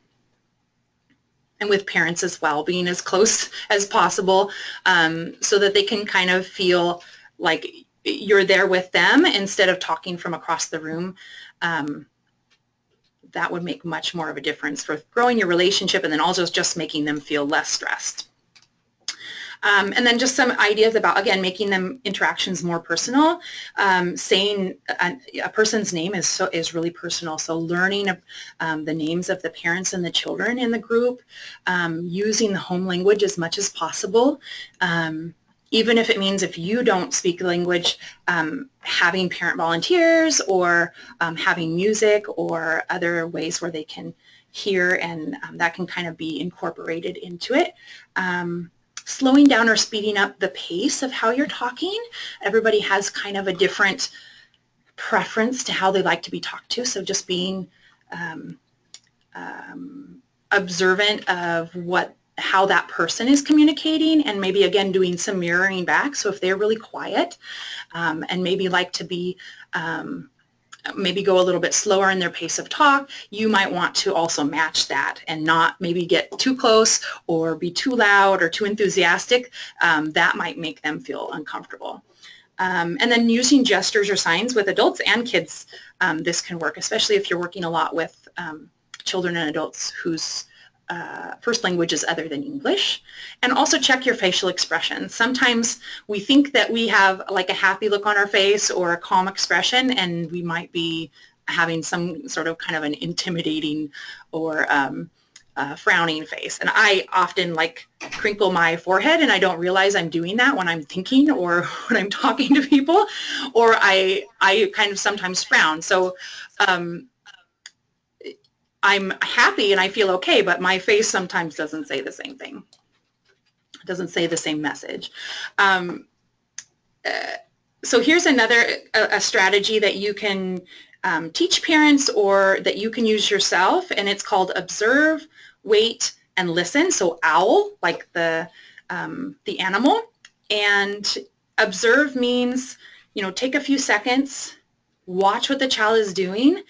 And with parents as well, being as close as possible so that they can kind of feel like you're there with them instead of talking from across the room. That would make much more of a difference for growing your relationship, and then also just making them feel less stressed. And then just some ideas about, again, making them interactions more personal. Saying a person's name is really personal. So learning the names of the parents and the children in the group, using the home language as much as possible. Even if it means if you don't speak language, having parent volunteers or having music or other ways where they can hear, and that can kind of be incorporated into it. Slowing down or speeding up the pace of how you're talking. Everybody has kind of a different preference to how they like to be talked to, so just being observant of how that person is communicating, and maybe again doing some mirroring back. So if they're really quiet and maybe like to be maybe go a little bit slower in their pace of talk, you might want to also match that and not maybe get too close or be too loud or too enthusiastic. That might make them feel uncomfortable. And then using gestures or signs with adults and kids, this can work, especially if you're working a lot with children and adults whose first language is other than English. And also check your facial expressions. Sometimes we think that we have like a happy look on our face or a calm expression, and we might be having some sort of kind of an intimidating or frowning face. And I often like crinkle my forehead, and I don't realize I'm doing that when I'm thinking or when I'm talking to people, or I kind of sometimes frown. So I'm happy and I feel okay, but my face sometimes doesn't say the same thing. It doesn't say the same message. So here's another a strategy that you can teach parents or that you can use yourself, and it's called observe, wait, and listen. So OWL, like the animal, and observe means, you know, take a few seconds, watch what the child is doing,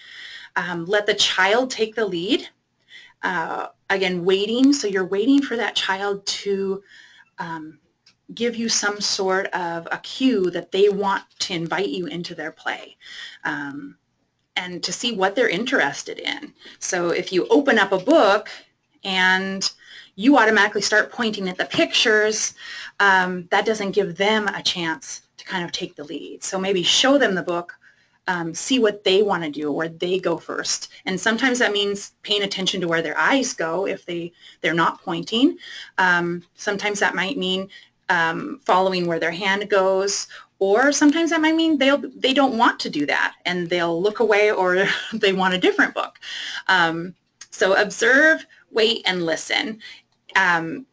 let the child take the lead. Again, waiting, so you're waiting for that child to give you some sort of a cue that they want to invite you into their play, and to see what they're interested in. So if you open up a book and you automatically start pointing at the pictures, that doesn't give them a chance to kind of take the lead. So maybe show them the book, see what they want to do, where they go first. And sometimes that means paying attention to where their eyes go if they're not pointing. Sometimes that might mean following where their hand goes, or sometimes that might mean they don't want to do that and they'll look away, or they want a different book. So observe, wait, and listen. And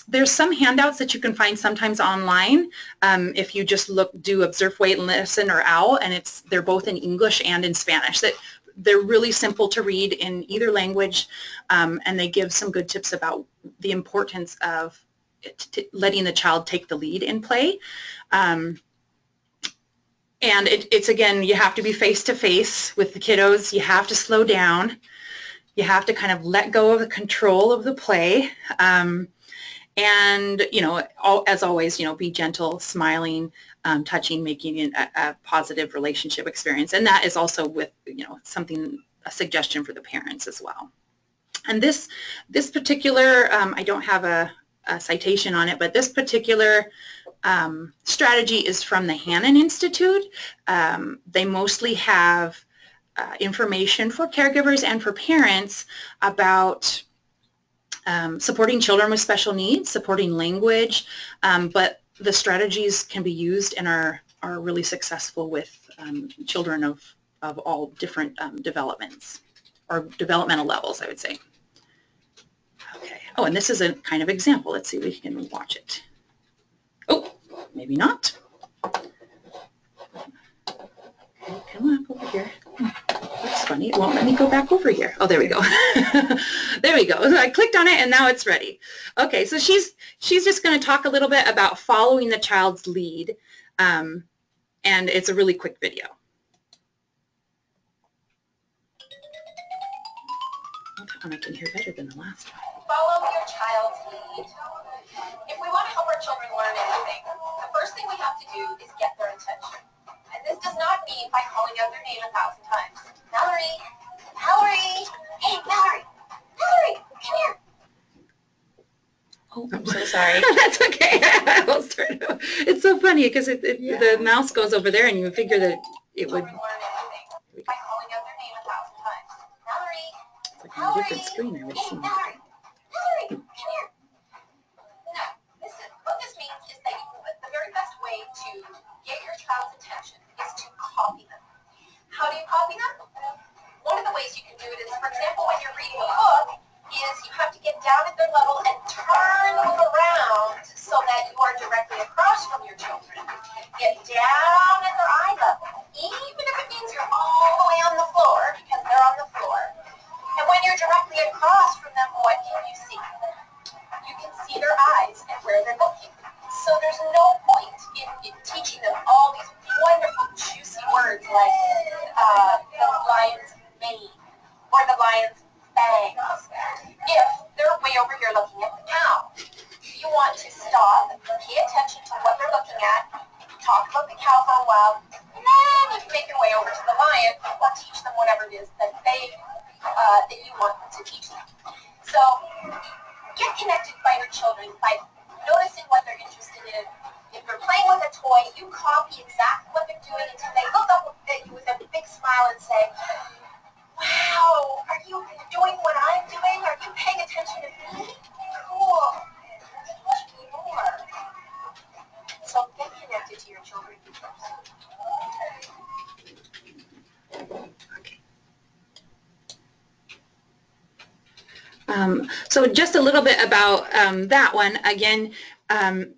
there's some handouts that you can find sometimes online if you just do observe, wait, and listen, or OWL, and they're both in English and in Spanish. They're really simple to read in either language, and they give some good tips about the importance of letting the child take the lead in play. And it's again, you have to be face-to-face with the kiddos. You have to slow down. You have to kind of let go of the control of the play. And, you know, as always, you know, be gentle, smiling, touching, making it a positive relationship experience. And that is also with, you know, a suggestion for the parents as well. And this particular, I don't have a citation on it, but this particular strategy is from the Hannon Institute. They mostly have information for caregivers and for parents about supporting children with special needs, supporting language, but the strategies can be used and are really successful with children of all different developments, or developmental levels, I would say. Okay. Oh, and this is a kind of example. Let's see if we can watch it. Oh, maybe not. Okay, come on, over here. That's funny. It won't let me go back over here. Oh, there we go. There we go. So I clicked on it and now it's ready. Okay, so she's just going to talk a little bit about following the child's lead, and it's a really quick video. That one I can hear better than the last one. Follow your child's lead. If we want to help our children learn anything, the first thing we have to do is get their attention. And this does not mean by calling out their name 1,000 times. Mallory, Mallory, hey Mallory, Mallory, come here. Oh, I'm so sorry. That's okay. It's so funny because the mouse goes over there and you figure that it would. Learn anything by calling out their name 1,000 times. Mallory, It's like on a different screen, I would hey assume. Mallory, Mallory, come here. Now, listen, what this means is that the very best way to get your child's attention is to copy them. How do you copy them? One of the ways you can do it is, for example, when you're reading a book, is you have to get down at their level and turn them around so that you are directly across from your children. Get down at their eye level, even if it means you're all the way on the floor, because they're on the floor. And when you're directly across from them, what can you see? You can see their eyes and where they're looking. So there's no point in teaching them all these wonderful, juicy words like the lion's mane or the lion's fangs if they're way over here looking at the cow. You want to stop, pay attention to what they're looking at, talk about the cow for a while, and then you can make your way over to the lion or teach them whatever it is that that you want to teach them. So get connected by your children by noticing what they're interested in. If they're playing with a toy, you copy exactly what they're doing until they look up at you with a big smile and say, wow, are you doing what I'm doing? So just a little bit about that one. Again,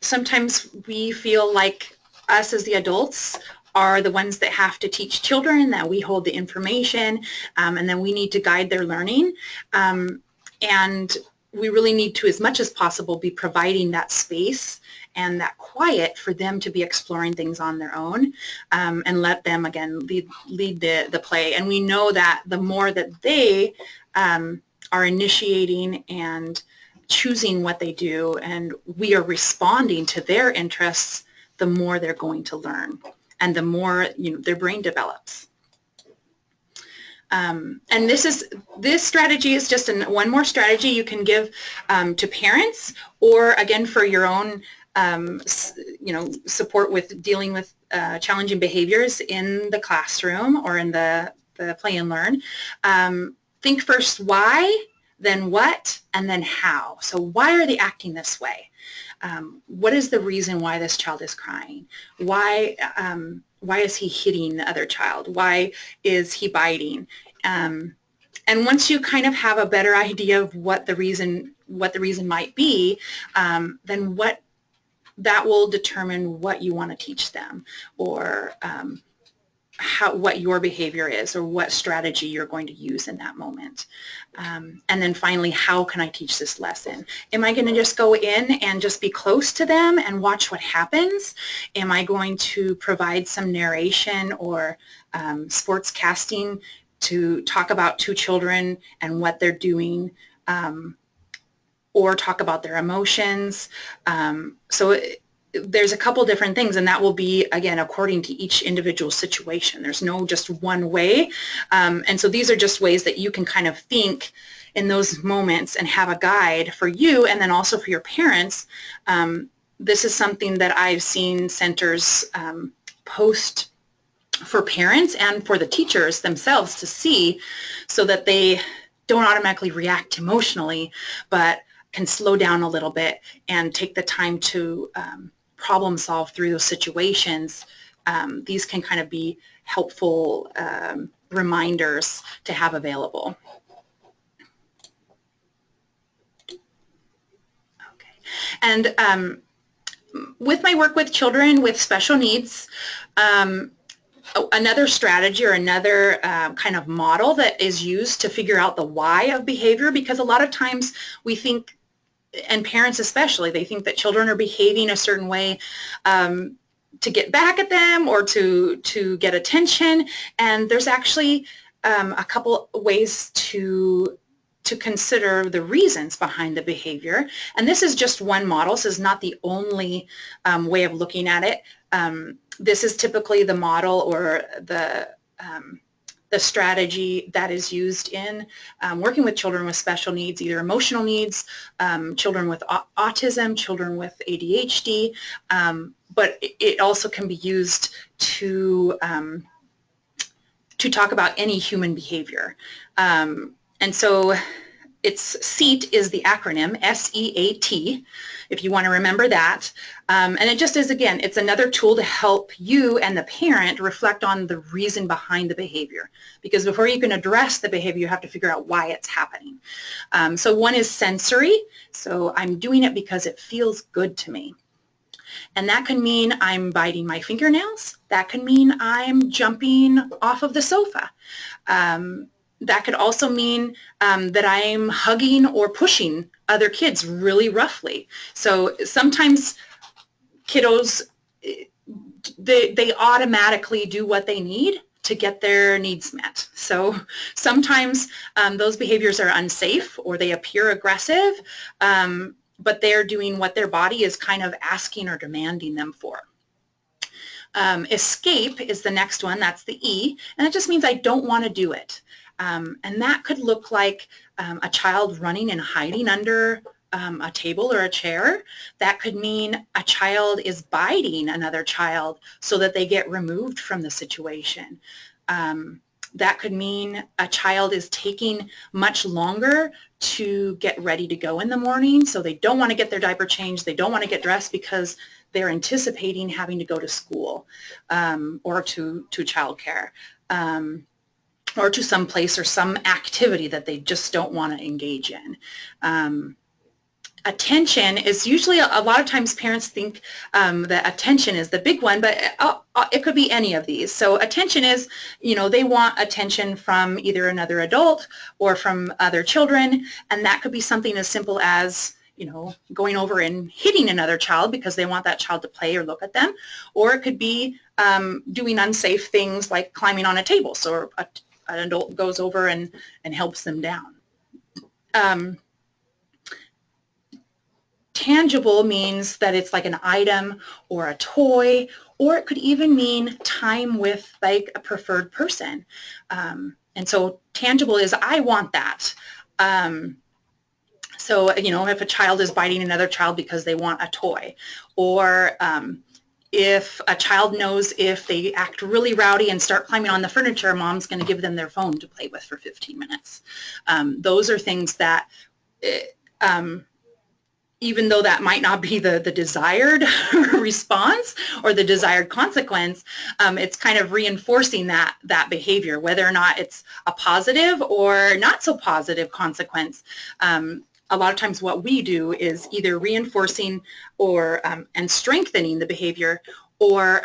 sometimes we feel like us as the adults are the ones that have to teach children, that we hold the information, and then we need to guide their learning. And we really need to, as much as possible, be providing that space and that quiet for them to be exploring things on their own, and let them, again, lead the play. And we know that the more that they are initiating and choosing what they do, and we are responding to their interests, the more they're going to learn, and the more their brain develops. And this strategy is just one more strategy you can give to parents, or again for your own support with dealing with challenging behaviors in the classroom or in the play and learn. Think first why, then what, and then how. So why are they acting this way? What is the reason why this child is crying? Why is he hitting the other child? Why is he biting? And once you kind of have a better idea of what the reason might be, then that will determine what you want to teach them, or what your behavior is, or what strategy you're going to use in that moment. And then finally, how can I teach this lesson? Am I going to just go in and just be close to them and watch what happens? Am I going to provide some narration or sports casting to talk about two children and what they're doing, or talk about their emotions? There's a couple different things, and that will be, again, according to each individual situation. There's no just one way. And so these are just ways that you can kind of think in those moments and have a guide for you, and then also for your parents. This is something that I've seen centers post for parents and for the teachers themselves to see, so that they don't automatically react emotionally, but can slow down a little bit and take the time to problem solve through those situations. These can kind of be helpful reminders to have available. Okay. And with my work with children with special needs, another strategy or another kind of model that is used to figure out the why of behavior, because a lot of times we think, and parents especially, they think that children are behaving a certain way to get back at them or to get attention. And there's actually a couple ways to consider the reasons behind the behavior. And this is just one model. This is not the only way of looking at it. This is typically the model or the strategy that is used in working with children with special needs, either emotional needs, children with autism, children with ADHD, but it also can be used to talk about any human behavior. And so its SEAT is the acronym, S-E-A-T, if you want to remember that. And it just is, again, it's another tool to help you and the parent reflect on the reason behind the behavior. Because before you can address the behavior, you have to figure out why it's happening. So one is sensory. So I'm doing it because it feels good to me. And that can mean I'm biting my fingernails. That can mean I'm jumping off of the sofa. That could also mean that I'm hugging or pushing other kids really roughly. So sometimes kiddos, they automatically do what they need to get their needs met. So sometimes those behaviors are unsafe or they appear aggressive, but they're doing what their body is kind of asking or demanding them for. Escape is the next one. That's the E, and it just means I don't want to do it. And that could look like a child running and hiding under a table or a chair. That could mean a child is biting another child so that they get removed from the situation. That could mean a child is taking much longer to get ready to go in the morning, so they don't want to get their diaper changed, they don't want to get dressed because they're anticipating having to go to school or to childcare. or to some place or some activity that they just don't want to engage in. Attention is usually, a lot of times parents think that attention is the big one, but it could be any of these. So attention is, they want attention from either another adult or from other children, and that could be something as simple as, going over and hitting another child because they want that child to play or look at them, or it could be doing unsafe things like climbing on a table, so an adult goes over and helps them down. Tangible means that it's like an item or a toy, or it could even mean time with like a preferred person. And so tangible is, I want that. So, if a child is biting another child because they want a toy, or if a child knows if they act really rowdy and start climbing on the furniture, mom's going to give them their phone to play with for 15 minutes. Those are things that even though that might not be the desired response or the desired consequence, it's kind of reinforcing that behavior, whether or not it's a positive or not so positive consequence. A lot of times what we do is either reinforcing or and strengthening the behavior, or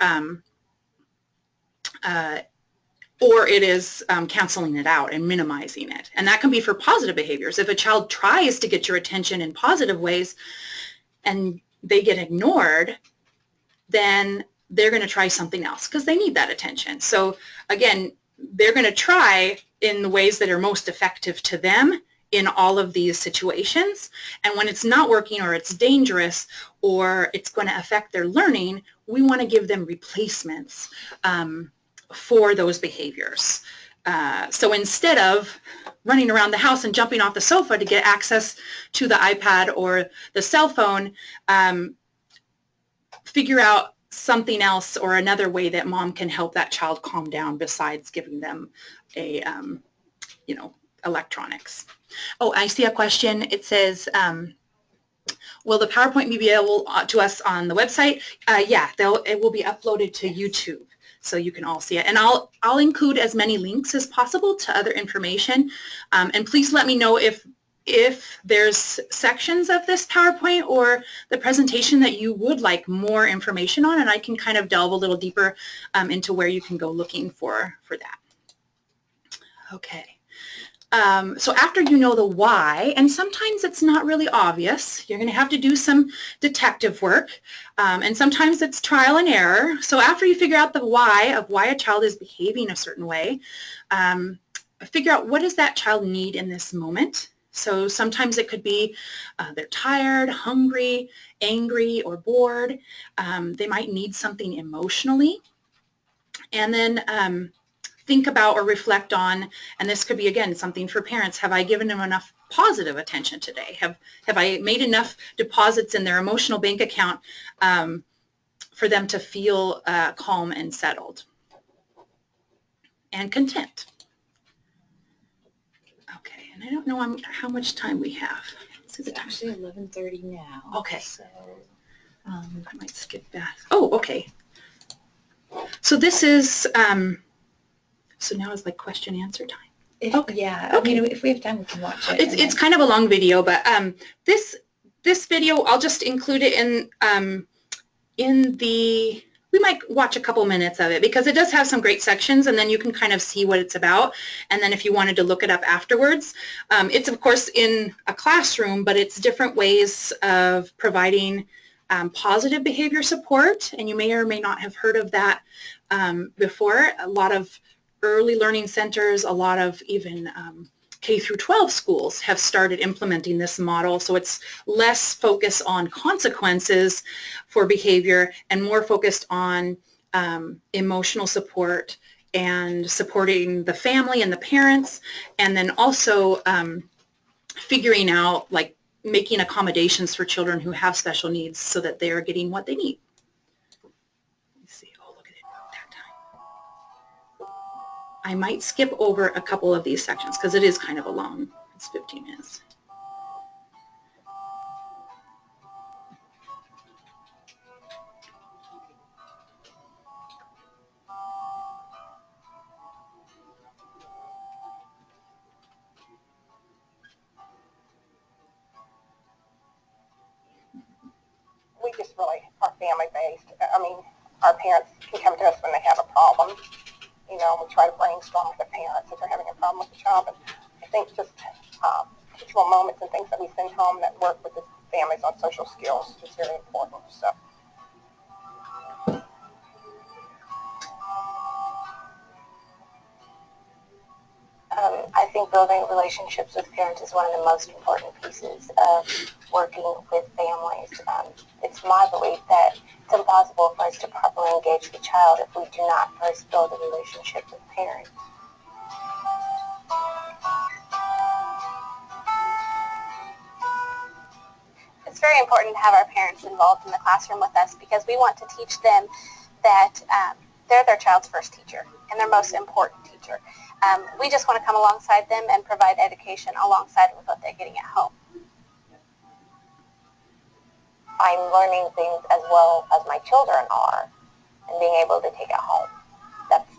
it is canceling it out and minimizing it. And that can be for positive behaviors. If a child tries to get your attention in positive ways and they get ignored, then they're going to try something else because they need that attention. So again, they're going to try in the ways that are most effective to them in all of these situations. And when it's not working, or it's dangerous, or it's going to affect their learning, we want to give them replacements for those behaviors. So instead of running around the house and jumping off the sofa to get access to the iPad or the cell phone, figure out something else or another way that mom can help that child calm down besides giving them a, electronics. Oh, I see a question. It says, will the PowerPoint be available to us on the website? Yeah, it will be uploaded to YouTube, so you can all see it. And I'll include as many links as possible to other information. And please let me know if there's sections of this PowerPoint or the presentation that you would like more information on, and I can kind of delve a little deeper into where you can go looking for that. Okay. So after you know the why, and sometimes it's not really obvious, you're going to have to do some detective work, and sometimes it's trial and error. So after you figure out the why of why a child is behaving a certain way, figure out what does that child need in this moment. So sometimes it could be they're tired, hungry, angry, or bored. They might need something emotionally. And then think about or reflect on, and this could be, again, something for parents, have I given them enough positive attention today? Have I made enough deposits in their emotional bank account for them to feel calm and settled and content? Okay, and I don't know how much time we have. It's actually 11:30 now. Okay. So I might skip that. Oh, okay. So this is, so now it's like question answer time. Okay. Yeah, okay. I mean, if we have time, we can watch it. It's kind of a long video, but this video, I'll just include it in the, we might watch a couple minutes of it because it does have some great sections, and then you can kind of see what it's about. And then if you wanted to look it up afterwards, it's of course in a classroom, but it's different ways of providing positive behavior support. And you may or may not have heard of that before. A lot of early learning centers, a lot of even K through 12 schools have started implementing this model, so it's less focused on consequences for behavior and more focused on emotional support and supporting the family and the parents, and then also figuring out, like, making accommodations for children who have special needs so that they are getting what they need. Let's see. Oh, look at it that time. I might skip over a couple of these sections because it is kind of a long, it's 15 minutes. just really are family-based. I mean, our parents can come to us when they have a problem. You know, we try to brainstorm with the parents if they're having a problem with the child. But I think just teachable moments and things that we send home that work with the families on social skills is very important. So. I think building relationships with parents is one of the most important pieces of working with families. It's my belief that it's impossible for us to properly engage the child if we do not first build a relationship with parents. It's very important to have our parents involved in the classroom with us because we want to teach them that they're their child's first teacher and their most important teacher. We just want to come alongside them and provide education alongside with what they're getting at home. I'm learning things as well as my children are and being able to take it home. That's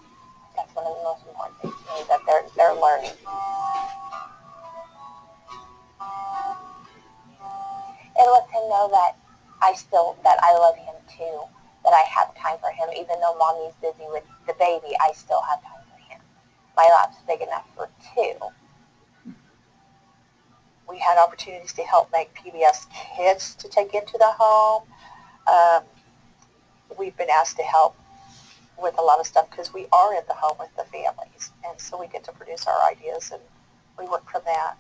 one of the most important things to me, that they're learning. It lets him know that I love him too, that I have time for him. Even though mommy's busy with the baby, I still have time for him. My lap's big enough for two. We had opportunities to help make PBS kits to take into the home. We've been asked to help with a lot of stuff because we are in the home with the families. And so we get to produce our ideas and we work from that.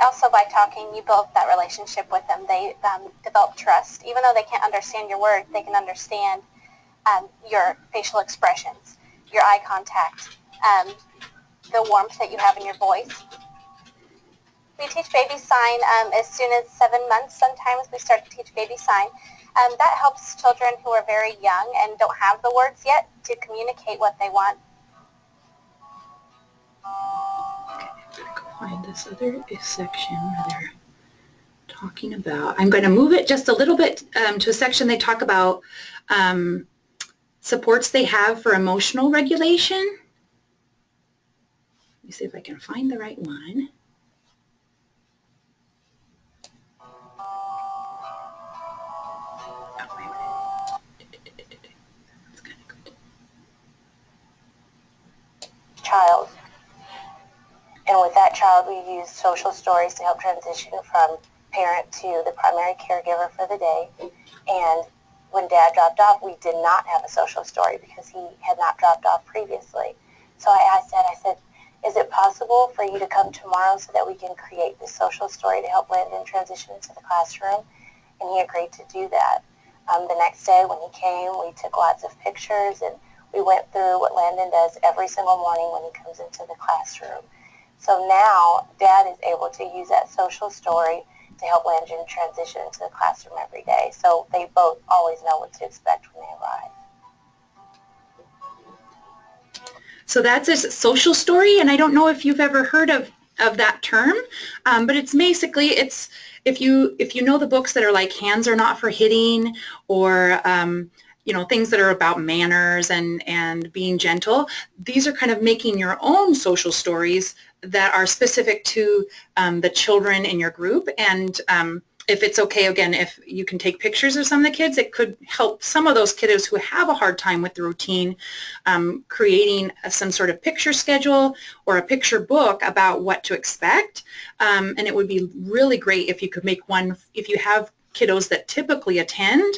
Also, by talking, you build that relationship with them. They develop trust. Even though they can't understand your words, they can understand your facial expressions, your eye contact, the warmth that you have in your voice. We teach baby sign as soon as 7 months. Sometimes we start to teach baby sign. That helps children who are very young and don't have the words yet to communicate what they want. Find this other section where they're talking about, I'm going to move it just a little bit to a section they talk about supports they have for emotional regulation. Let me see if I can find the right one. Child. And with that child, we use social stories to help transition from parent to the primary caregiver for the day. And when Dad dropped off, we did not have a social story because he had not dropped off previously. So I asked Dad, I said, is it possible for you to come tomorrow so that we can create this social story to help Landon transition into the classroom? And he agreed to do that. The next day when he came, we took lots of pictures and we went through what Landon does every single morning when he comes into the classroom. So now Dad is able to use that social story to help Landon transition into the classroom every day. So they both always know what to expect when they arrive. So that's a social story, and I don't know if you've ever heard of that term, but it's basically, it's if you know the books that are like Hands Are Not for Hitting, or you know, things that are about manners and being gentle. These are kind of making your own social stories that are specific to the children in your group. And if it's okay, again, if you can take pictures of some of the kids, it could help some of those kiddos who have a hard time with the routine, creating some sort of picture schedule or a picture book about what to expect. And it would be really great if you could make one, if you have kiddos that typically attend.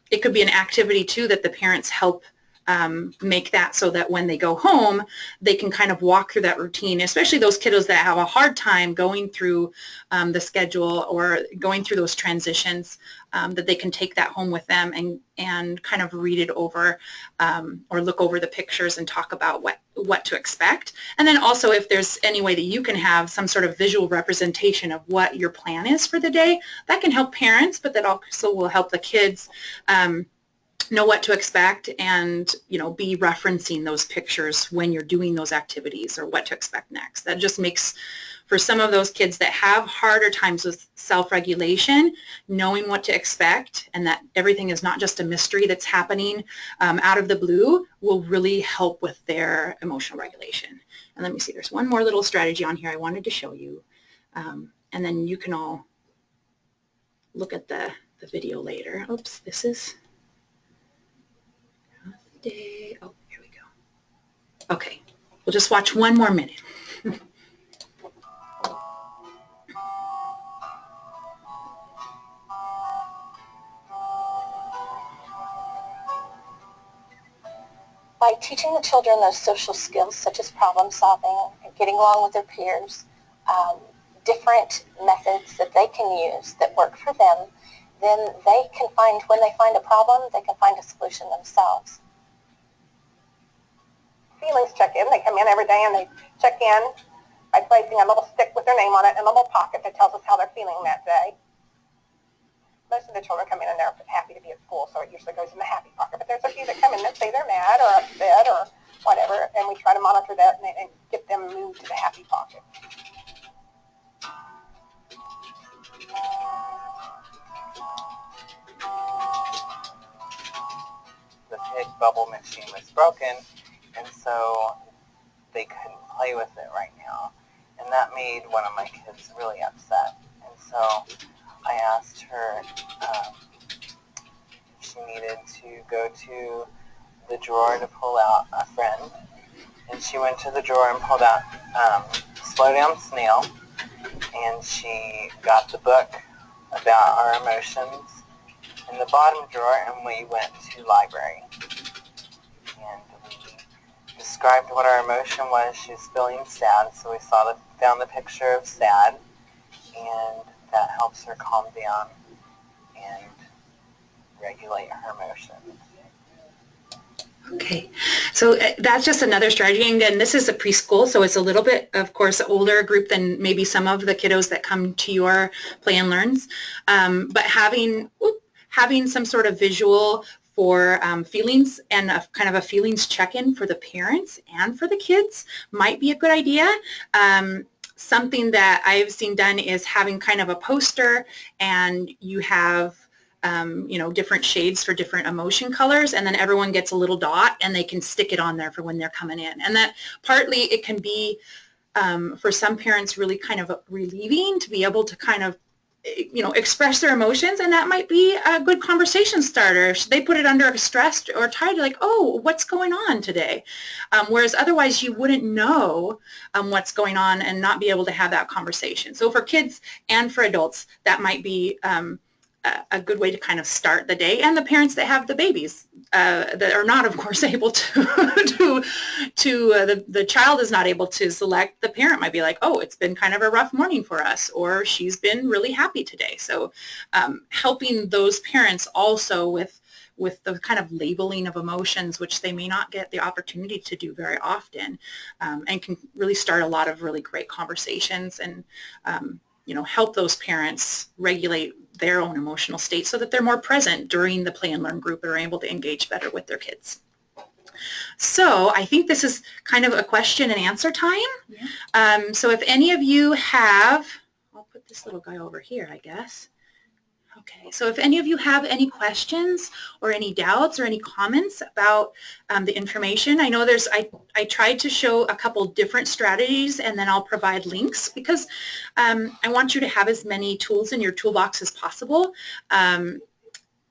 It could be an activity too that the parents help make that, so that when they go home they can kind of walk through that routine, especially those kiddos that have a hard time going through the schedule or going through those transitions, that they can take that home with them and kind of read it over, or look over the pictures and talk about what to expect. And then also, if there's any way that you can have some sort of visual representation of what your plan is for the day, that can help parents, but that also will help the kids know what to expect, and you know, be referencing those pictures when you're doing those activities or what to expect next. That just makes, for some of those kids that have harder times with self-regulation, knowing what to expect and that everything is not just a mystery that's happening out of the blue will really help with their emotional regulation. And let me see, there's one more little strategy on here I wanted to show you. and then you can all look at the video later. Oops, this is day. Oh, here we go. Okay, we'll just watch one more minute. By teaching the children those social skills such as problem solving and getting along with their peers, different methods that they can use that work for them, then they can find, when they find a problem, they can find a solution themselves. Feelings check-in. They come in every day and they check in by placing a little stick with their name on it in a little pocket that tells us how they're feeling that day. Most of the children come in and they're happy to be at school, so it usually goes in the happy pocket. But there's a few that come in that say they're mad or upset or whatever, and we try to monitor that and get them moved to the happy pocket. The pig bubble machine was broken, and so they couldn't play with it right now. And that made one of my kids really upset. And so I asked her if she needed to go to the drawer to pull out a friend. And she went to the drawer and pulled out Slow Down Snail. And she got the book about our emotions in the bottom drawer, and we went to library. And we described what our emotion was. She was feeling sad, so we found the picture of sad, and that helps her calm down and regulate her emotions. Okay, so that's just another strategy. And again, this is a preschool, so it's a little bit, of course, older group than maybe some of the kiddos that come to your Play and Learns. But having some sort of visual for feelings and kind of a feelings check-in for the parents and for the kids might be a good idea. Something that I've seen done is having kind of a poster, and you have different shades for different emotion colors, and then everyone gets a little dot and they can stick it on there for when they're coming in. And that partly it can be for some parents really kind of relieving to be able to kind of express their emotions, and that might be a good conversation starter. If they put it under stress or tired, like, oh, what's going on today? Whereas otherwise you wouldn't know what's going on and not be able to have that conversation. So for kids and for adults, that might be a good way to kind of start the day. And the parents that have the babies that are not, of course, able to, the child is not able to select, the parent might be like, oh, it's been kind of a rough morning for us, or she's been really happy today. So helping those parents also with the kind of labeling of emotions, which they may not get the opportunity to do very often, and can really start a lot of really great conversations and help those parents regulate their own emotional state so that they're more present during the Play and Learn group and are able to engage better with their kids. So I think this is kind of a question and answer time. Yeah. So if any of you have, I'll put this little guy over here, I guess. Okay, so if any of you have any questions or any doubts or any comments about the information, I know I tried to show a couple different strategies, and then I'll provide links because I want you to have as many tools in your toolbox as possible, and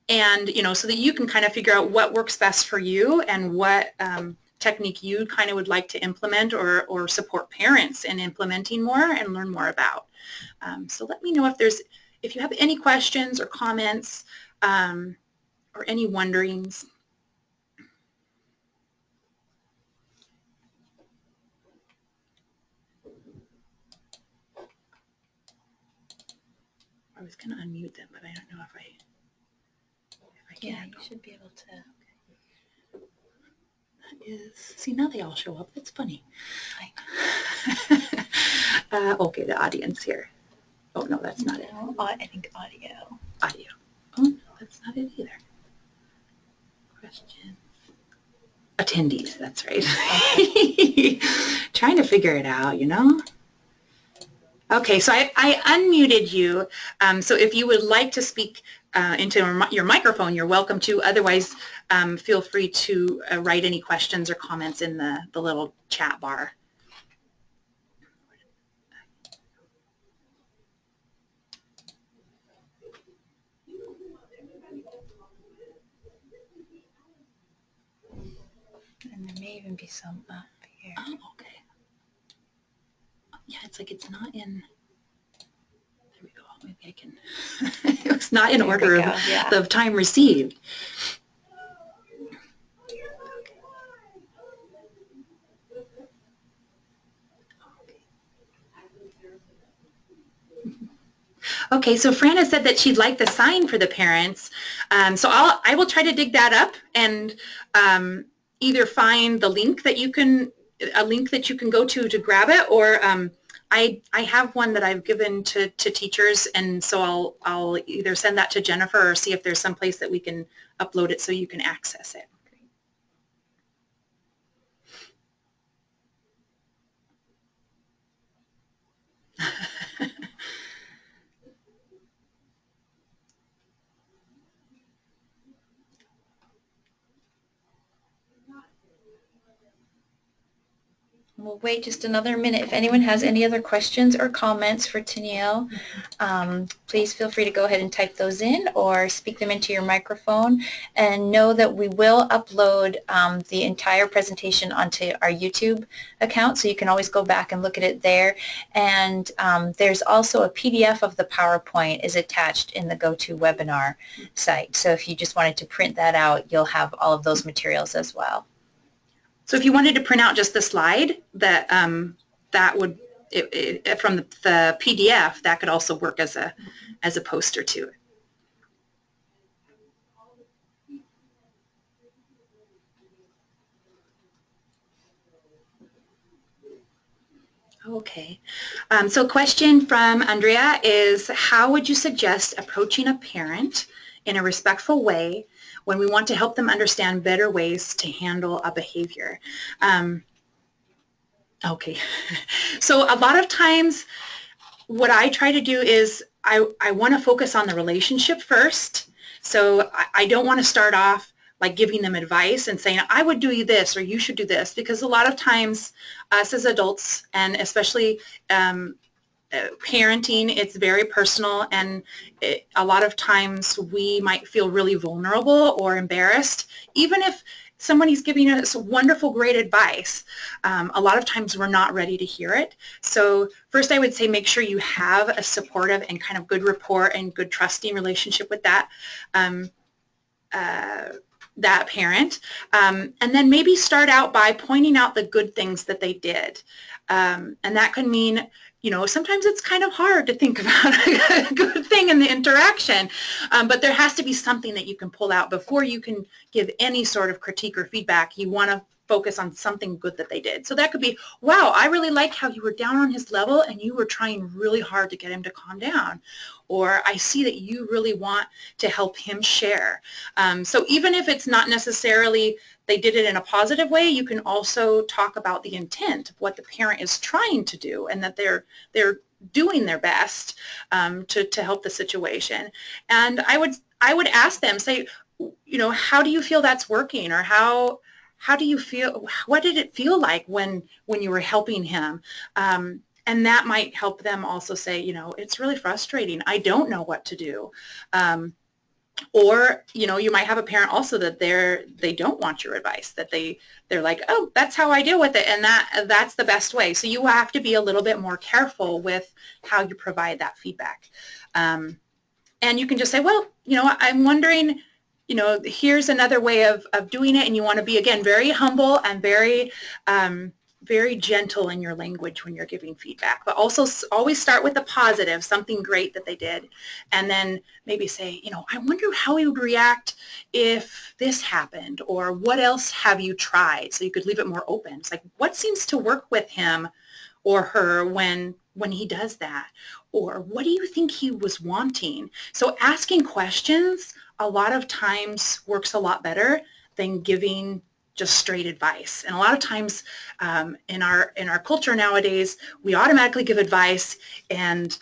so that you can kind of figure out what works best for you and what technique you kind of would like to implement or support parents in implementing more and learn more about. So let me know if you have any questions or comments or any wonderings. I was going to unmute them, but I don't know if I can. Yeah, you should be able to. That is, see, now they all show up. That's funny. Okay, the audience here. Oh, no, that's not it. I think audio. Audio. Oh, no, that's not it either. Questions. Attendees, that's right. Okay. Trying to figure it out, Okay, so I unmuted you. So if you would like to speak into your microphone, you're welcome to. Otherwise, feel free to write any questions or comments in the little chat bar. And there may even be some up here. Oh, okay. Yeah, it's like it's not in. There we go. Maybe I can. It was not in order of time received. Okay, so Fran has said that she'd like the sign for the parents. So I will try to dig that up and either find the link that you can, go to grab it, or I have one that I've given to teachers, and so I'll either send that to Jennifer or see if there's some place that we can upload it so you can access it. We'll wait just another minute. If anyone has any other questions or comments for Tennille, please feel free to go ahead and type those in or speak them into your microphone. And know that we will upload the entire presentation onto our YouTube account, so you can always go back and look at it there. And there's also a PDF of the PowerPoint is attached in the GoToWebinar site. So if you just wanted to print that out, you'll have all of those materials as well. So if you wanted to print out just the slide, that would, from the PDF, that could also work as a poster to it. Okay. So question from Andrea is, how would you suggest approaching a parent in a respectful way when we want to help them understand better ways to handle a behavior? Okay. So a lot of times what I try to do is I want to focus on the relationship first. So I don't want to start off like giving them advice and saying, I would do this or you should do this, because a lot of times us as adults, and especially parenting, it's very personal, and a lot of times we might feel really vulnerable or embarrassed, even if somebody's giving us wonderful, great advice. A lot of times we're not ready to hear it. So first I would say make sure you have a supportive and kind of good rapport and good trusting relationship with that that parent. And then maybe start out by pointing out the good things that they did. And that could mean, you know, sometimes it's kind of hard to think about a good thing in the interaction, but there has to be something that you can pull out before you can give any sort of critique or feedback. You want to focus on something good that they did. So that could be, wow, I really like how you were down on his level and you were trying really hard to get him to calm down. Or I see that you really want to help him share. So even if it's not necessarily they did it in a positive way, you can also talk about the intent of what the parent is trying to do, and that they're doing their best to help the situation. And I would ask them, say, you know, how do you feel that's working, or how do you feel, what did it feel like when you were helping him? And that might help them also say, you know, it's really frustrating. I don't know what to do. Or, you know, you might have a parent also that they don't want your advice, that they're like, oh, that's how I deal with it, and that's the best way. So you have to be a little bit more careful with how you provide that feedback. And you can just say, well, you know, I'm wondering, you know, here's another way of doing it. And you want to be, again, very humble and very gentle in your language when you're giving feedback, but also always start with the positive, something great that they did, and then maybe say, you know, I wonder how he would react if this happened, or what else have you tried? So you could leave it more open. It's like, what seems to work with him or her when he does that? Or what do you think he was wanting? So asking questions a lot of times works a lot better than giving just straight advice. And a lot of times in our culture nowadays, we automatically give advice, and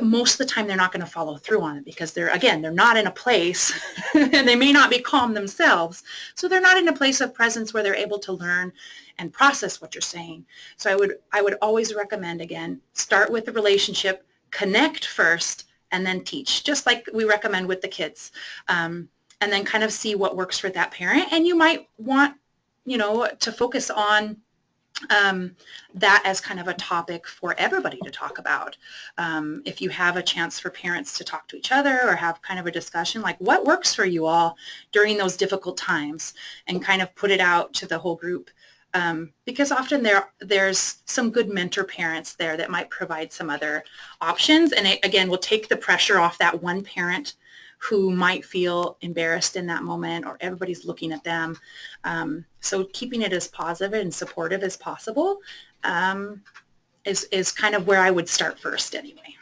most of the time they're not going to follow through on it, because they're not in a place and they may not be calm themselves. So they're not in a place of presence where they're able to learn and process what you're saying. So I would always recommend, again, start with the relationship, connect first, and then teach, just like we recommend with the kids. And then kind of see what works for that parent. And you might want to focus on that as kind of a topic for everybody to talk about. If you have a chance for parents to talk to each other or have kind of a discussion, like what works for you all during those difficult times, and kind of put it out to the whole group. Because often there's some good mentor parents there that might provide some other options, and it, again, will take the pressure off that one parent who might feel embarrassed in that moment, or everybody's looking at them. So keeping it as positive and supportive as possible is kind of where I would start first anyway.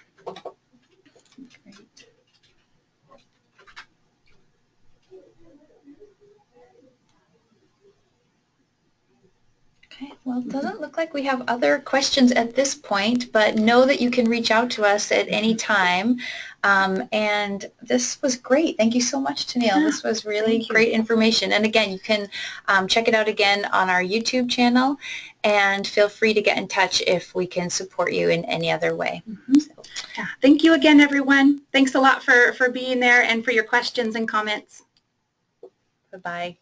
Okay, well, it doesn't look like we have other questions at this point, but know that you can reach out to us at any time. And this was great. Thank you so much, Tennille. Yeah, this was really great information. And again, you can check it out again on our YouTube channel, and feel free to get in touch if we can support you in any other way. So, yeah. Thank you again, everyone. Thanks a lot for being there and for your questions and comments. bye-bye.